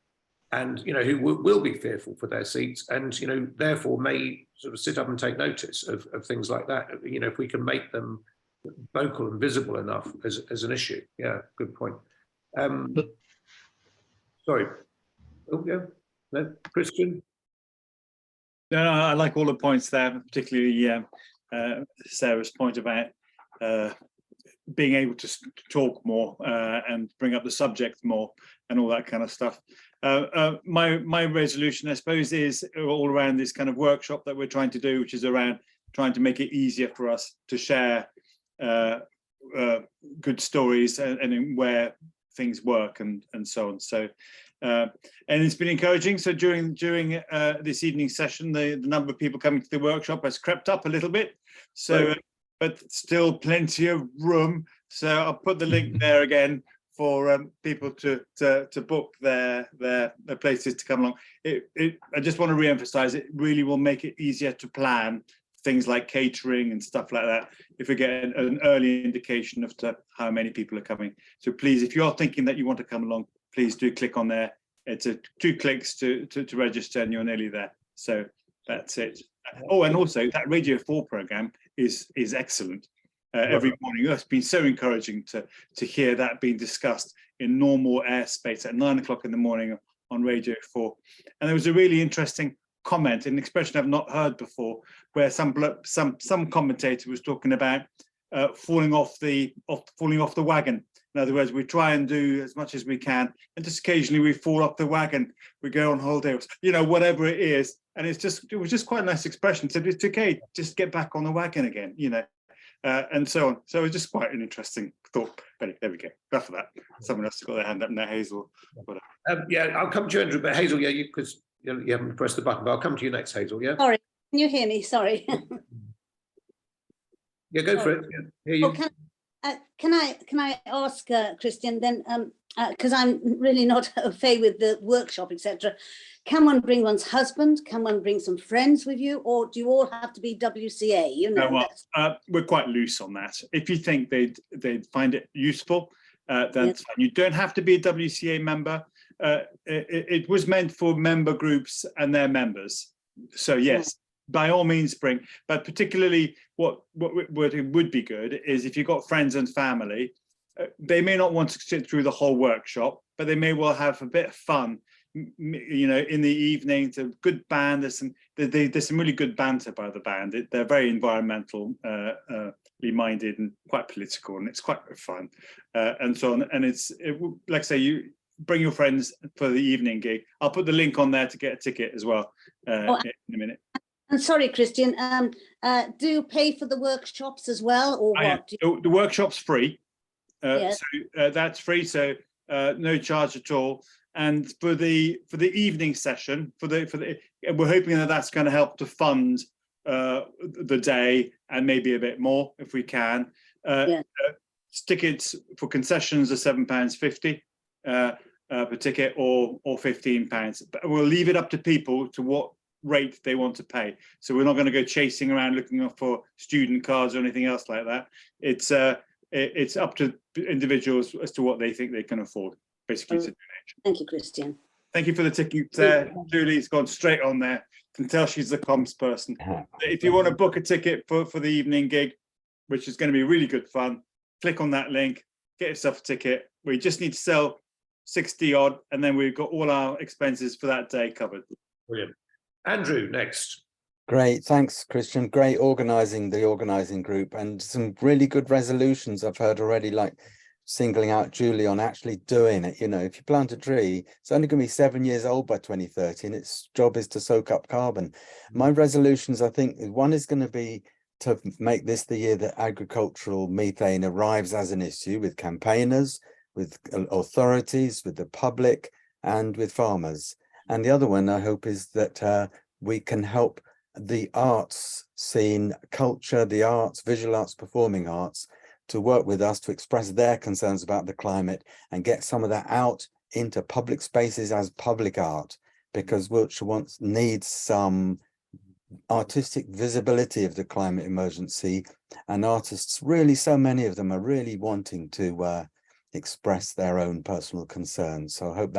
and, who will be fearful for their seats, and, therefore may sort of sit up and take notice of things like that, if we can make them vocal and visible enough as an issue. Yeah, good point. Sorry. Oh, yeah. No, Christian?
No, I like all the points there, particularly Sarah's point about being able to talk more and bring up the subject more and all that kind of stuff. My resolution, I suppose, is all around this kind of workshop that we're trying to do, which is around trying to make it easier for us to share good stories and where things work and so on. So and it's been encouraging. So during this evening session, the number of people coming to the workshop has crept up a little bit. So but still plenty of room. So I'll put the link there again for people to book their places to come along. I just want to re-emphasize, it really will make it easier to plan things like catering and stuff like that if we get an early indication of how many people are coming. So please, if you are thinking that you want to come along, please do click on there. It's 2 clicks to register, and you're nearly there. So that's it. Oh, and also that Radio 4 program is excellent. Every morning, it's been so encouraging to hear that being discussed in normal airspace at 9 o'clock in the morning on Radio 4. And there was a really interesting comment, an expression I've not heard before, where some commentator was talking about falling off the wagon. In other words, we try and do as much as we can, and just occasionally we fall off the wagon. We go on holiday, whatever it is, and it was just quite a nice expression. So it's okay, just get back on the wagon again, and so on. So it was just quite an interesting thought. But there we go. Enough of that. Someone else has got their hand up now, Hazel.
Yeah, I'll come to you, Andrew. But Hazel, yeah, because you haven't pressed the button. But I'll come to you next, Hazel. Yeah.
Sorry, can you hear me? Sorry.
Yeah, go for it. Yeah, hear you.
Oh, can I ask Christian then? Because I'm really not au fait with the workshop, etc. Can one bring one's husband? Can one bring some friends with you, or do you all have to be WCA?
We're quite loose on that. If you think they'd find it useful, that's fine. You don't have to be a WCA member. It was meant for member groups and their members. So yes, by all means bring. But particularly, what would be good is if you've got friends and family. They may not want to sit through the whole workshop, but they may well have a bit of fun, in the evening. It's a good band. There's some really good banter by the band. They're very environmental minded and quite political, and it's quite fun, and so on. And like I say, you bring your friends for the evening gig. I'll put the link on there to get a ticket as well in a minute.
And sorry, Christian, do you pay for the workshops as well, or what?
The workshop's free.
Yes.
So that's free, so no charge at all. And for the evening session, we're hoping that that's going to help to fund the day and maybe a bit more if we can. Tickets for concessions are £7.50 per ticket, or £15. But we'll leave it up to people to what rate they want to pay. So we're not going to go chasing around looking for student cards or anything else like that. It's up to individuals as to what they think they can afford. Basically, it's a donation.
Thank you, Christian.
Thank you for the ticket there. Julie's gone straight on there. Can tell she's the comms person. If you want to book a ticket for the evening gig, which is going to be really good fun, click on that link, get yourself a ticket. We just need to sell 60 odd, and then we've got all our expenses for that day covered.
Brilliant. Andrew, next.
Great, thanks, Christian. Great organising the organising group, and some really good resolutions I've heard already, like singling out Julie on actually doing it. You know, if you plant a tree, it's only going to be 7 years old by 2030, and its job is to soak up carbon. My resolutions, I think, one is going to be to make this the year that agricultural methane arrives as an issue, with campaigners, with authorities, with the public, and with farmers. And the other one, I hope, is that we can help the arts scene, culture, the arts, visual arts, performing arts, to work with us to express their concerns about the climate and get some of that out into public spaces as public art, because Wiltshire needs some artistic visibility of the climate emergency, and artists, really so many of them, are really wanting to express their own personal concerns. So I hope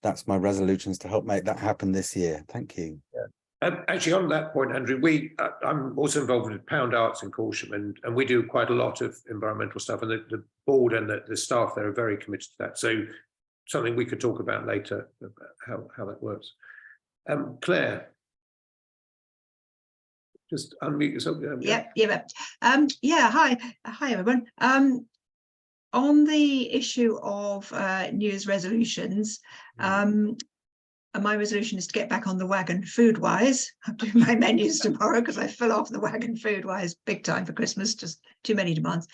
that's my resolutions to help make that happen this year. Thank you.
Actually, on that point, Andrew, I'm also involved with Pound Arts in Corsham, and we do quite a lot of environmental stuff, and the board and the staff there are very committed to that. So something we could talk about later, about how that works. Claire, just unmute yourself.
Hi everyone. On the issue of New Year's resolutions, my resolution is to get back on the wagon food-wise. I'm doing my menus tomorrow because I fell off the wagon food-wise big time for Christmas, just too many demands.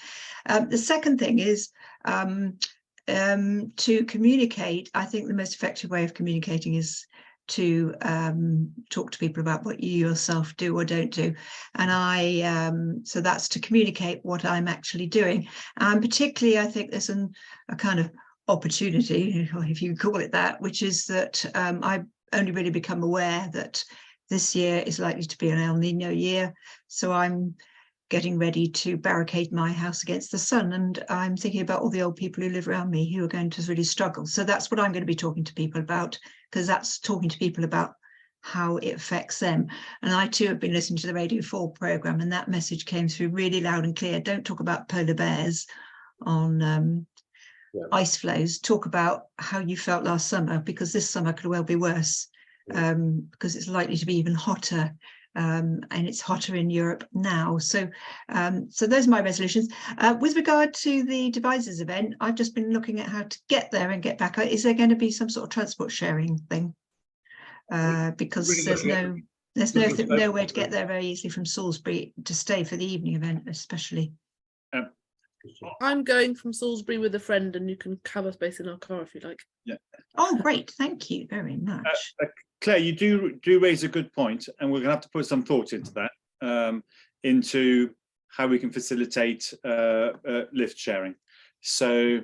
The second thing is to communicate. I think the most effective way of communicating is to talk to people about what you yourself do or don't do, and so that's to communicate what I'm actually doing. And particularly, I think there's a kind of opportunity, if you call it that, which is that I've only really become aware that this year is likely to be an El Nino year, so I'm getting ready to barricade my house against the sun, and I'm thinking about all the old people who live around me who are going to really struggle. So that's what I'm going to be talking to people about, because that's talking to people about how it affects them. And I too have been listening to the Radio 4 programme, and that message came through really loud and clear. Don't talk about polar bears on ice flows, talk about how you felt last summer, because this summer could well be worse, because it's likely to be even hotter, and it's hotter in Europe now. So those are my resolutions. With regard to the Devizes event, I've just been looking at how to get there and get back. Is there going to be some sort of transport sharing thing? Because there's nowhere to get there very easily from Salisbury to stay for the evening event, especially.
I'm going from Salisbury with a friend, and you can cover space in our car if you like.
Yeah.
Oh, great. Thank you very much.
Claire, you do raise a good point, and we're going to have to put some thought into that, into how we can facilitate lift sharing. So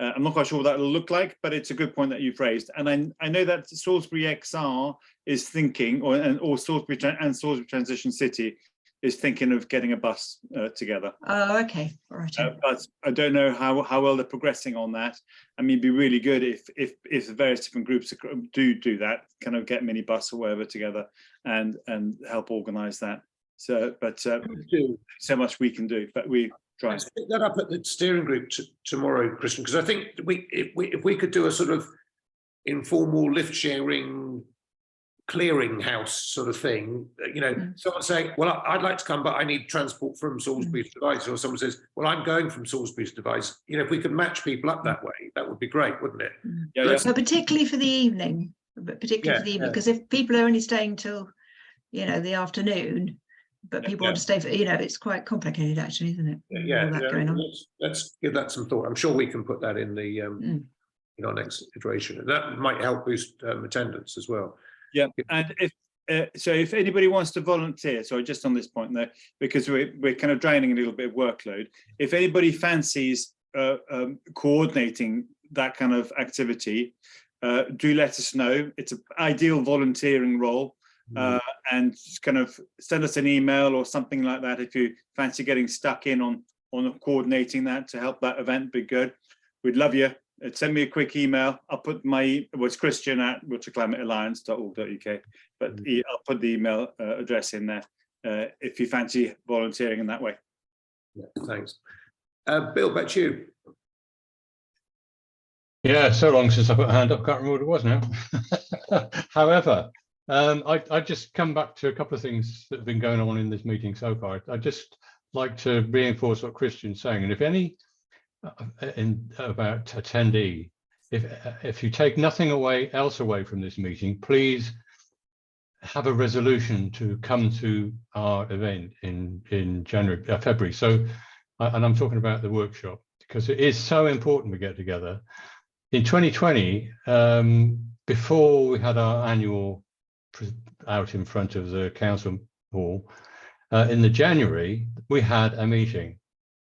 I'm not quite sure what that will look like, but it's a good point that you've raised. And I know that Salisbury XR is thinking, or Salisbury and Salisbury Transition City is thinking of getting a bus together.
Oh, okay, all right.
But I don't know how well they're progressing on that. I mean, it'd be really good if the various different groups do that, kind of get minibus or whatever together and help organise that. So, but so much we can do, but we try.
Let's pick that up at the steering group tomorrow, Christian, because I think if we could do a sort of informal lift sharing clearinghouse sort of thing. Someone saying, well, I'd like to come, but I need transport from Salisbury to Devizes, or someone says, well, I'm going from Salisbury to Devizes. If we could match people up that way, that would be great, wouldn't it?
But particularly for the evening, because if people are only staying till, the afternoon, but people want to stay for, it's quite complicated actually, isn't it?
Yeah,
All that going on.
let's give that some thought. I'm sure we can put that in the in our next iteration, and that might help boost attendance as well.
Yeah, and if anybody wants to volunteer, sorry, just on this point there, because we're kind of draining a little bit of workload. If anybody fancies coordinating that kind of activity, do let us know. It's an ideal volunteering role. And just kind of send us an email or something like that if you fancy getting stuck in on coordinating that to help that event be good. We'd love you. Send me a quick email. I'll put it's christian@wiltshireclimatealliance.org.uk, but I'll put the email address in there if you fancy volunteering in that way.
Yeah, thanks. Bill, back to you.
Yeah, so long since I put a hand up, I can't remember what it was now. However, I just come back to a couple of things that have been going on in this meeting so far. I'd just like to reinforce what Christian's saying. And if any about attendee, if you take nothing else away from this meeting, please have a resolution to come to our event in February. So, and I'm talking about the workshop, because it is so important we get together. In 2020, before we had our annual out in front of the council hall, in the January, we had a meeting.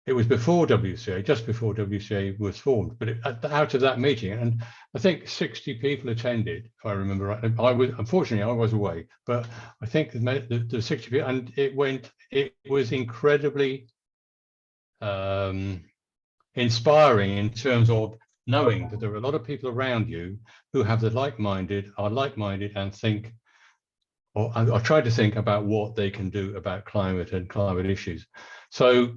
It was before WCA, just before WCA was formed, but out of that meeting, and I think 60 people attended, if I remember right. Unfortunately, I was away, but I think the 60 people, and it was incredibly inspiring in terms of knowing that there are a lot of people around you who have are like-minded and think, or I try to think about what they can do about climate and climate issues. So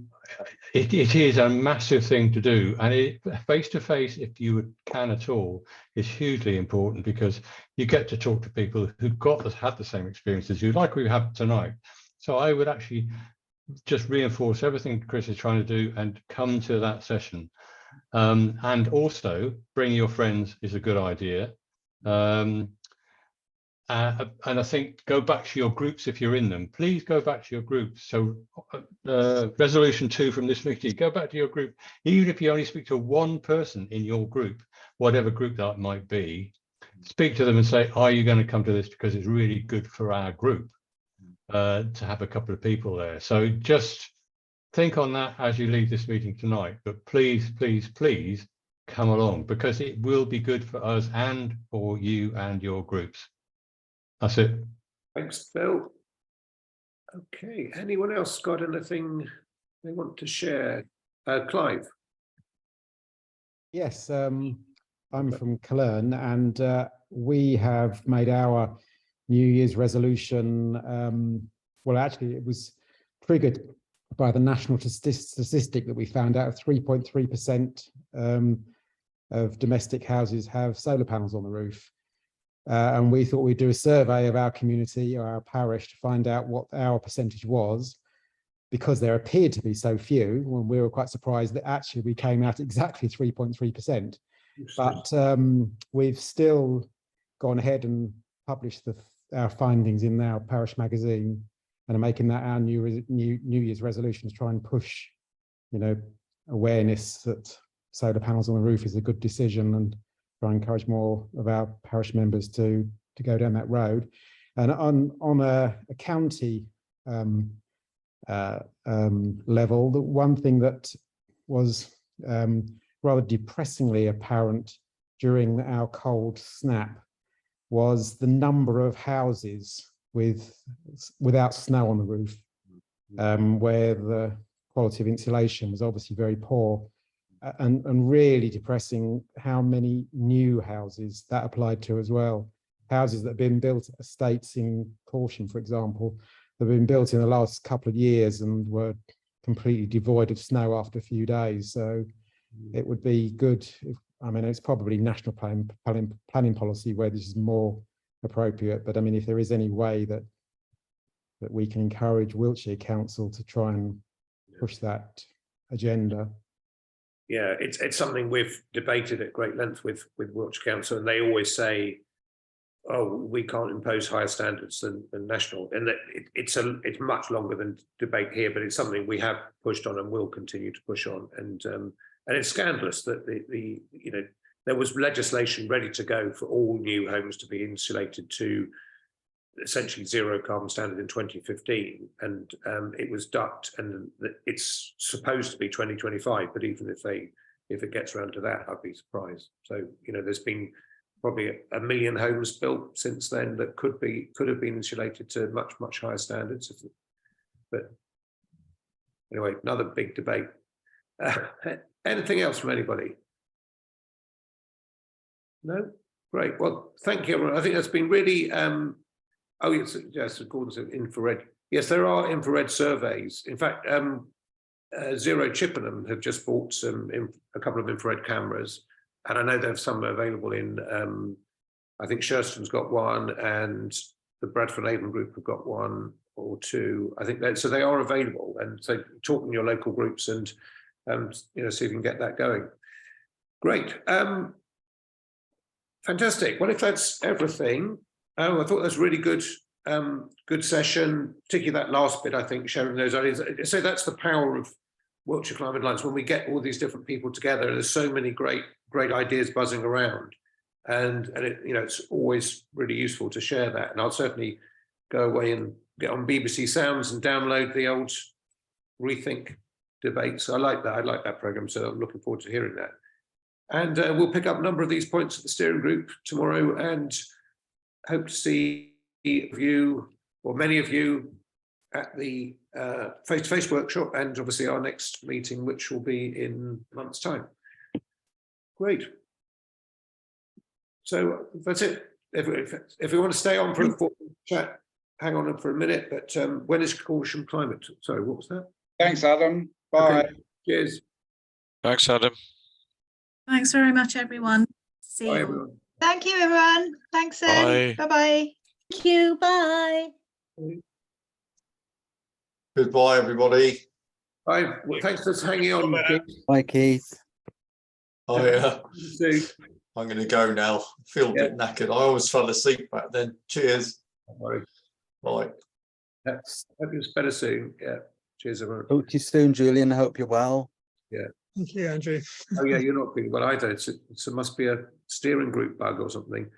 it is a massive thing to do, and face-to-face, if you can at all, is hugely important, because you get to talk to people who've had the same experience as you, like we have tonight. So I would actually just reinforce everything Chris is trying to do and come to that session. And also bring your friends is a good idea. And I think go back to your groups if you're in them. Please go back to your groups. So resolution 2 from this meeting, go back to your group. Even if you only speak to one person in your group, whatever group that might be, speak to them and say, are you going to come to this? Because it's really good for our group to have a couple of people there. So just think on that as you leave this meeting tonight. But please, please, please come along, because it will be good for us and for you and your groups. That's it.
Thanks, Bill. Okay, anyone else got anything they want to share? Clive?
Yes, I'm from Cologne, and we have made our New Year's resolution. Well, actually, it was triggered by the national statistic that we found out 3.3% of domestic houses have solar panels on the roof. And we thought we'd do a survey of our community or our parish to find out what our percentage was, because there appeared to be so few. When we were quite surprised that actually we came out exactly 3.3%. But we've still gone ahead and published our findings in our parish magazine, and are making that our New Year's resolution to try and push, awareness that solar panels on the roof is a good decision, and try and encourage more of our parish members to go down that road. And on a county level, the one thing that was rather depressingly apparent during our cold snap was the number of houses without snow on the roof, where the quality of insulation was obviously very poor. And really depressing how many new houses that applied to as well. Houses that have been built at estates in Corsham, for example, that have been built in the last couple of years and were completely devoid of snow after a few days. So it would be good if, it's probably national planning policy where this is more appropriate. But I mean, if there is any way that we can encourage Wiltshire Council to try and push that agenda.
Yeah, it's something we've debated at great length with Wiltshire Council, and they always say, "Oh, we can't impose higher standards than national," and that it's much longer than debate here, but it's something we have pushed on and will continue to push on. And it's scandalous that the there was legislation ready to go for all new homes to be insulated to essentially zero carbon standard in 2015, and it was ducked, and it's supposed to be 2025, but even if it gets around to that, I'd be surprised. So there's been probably 1 million homes built since then that could have been insulated to much higher standards. But anyway, another big debate. Anything else from anybody? No? Great. Well, thank you, everyone. I think that's been really oh, yes, according to infrared. Yes, there are infrared surveys. In fact, Zero Chippenham have just bought a couple of infrared cameras, and I know they have some available in, I think Sherstone's got one, and the Bradford Avon group have got one or two. I think so they are available, and so talk in your local groups and see if you can get that going. Great. Fantastic. Well, if that's everything, I thought that was really good session, particularly that last bit, I think, sharing those ideas. So that's the power of Wiltshire Climate Alliance, when we get all these different people together, there's so many great ideas buzzing around. And it's always really useful to share that. And I'll certainly go away and get on BBC Sounds and download the old Rethink debates. I like that programme, so I'm looking forward to hearing that. And we'll pick up a number of these points at the steering group tomorrow, and hope to see you, or many of you, at the face-to-face workshop, and obviously our next meeting, which will be in a month's time. Great. So that's it. If we want to stay on for a chat, hang on for a minute. But when is Corsham Climate? Sorry, what was that?
Thanks, Adam. Bye.
Okay. Cheers.
Thanks, Adam.
Thanks very much, everyone. See you.
Bye, everyone.
Thank you, everyone. Thanks, Bye. Bye-bye.
Thank you. Bye.
Goodbye, everybody.
Bye. Well, thanks for hanging on, Keith.
Bye, Keith.
I'm going to go now. I feel a bit knackered. I always fell asleep back then. Cheers.
Don't worry.
Bye.
Hope it's better soon. Yeah. Cheers, everyone.
Talk to you soon, Julian. I hope you're well.
Yeah.
Thank you, Andrew.
Oh yeah, you're not feeling well either. It must be a steering group bug or something.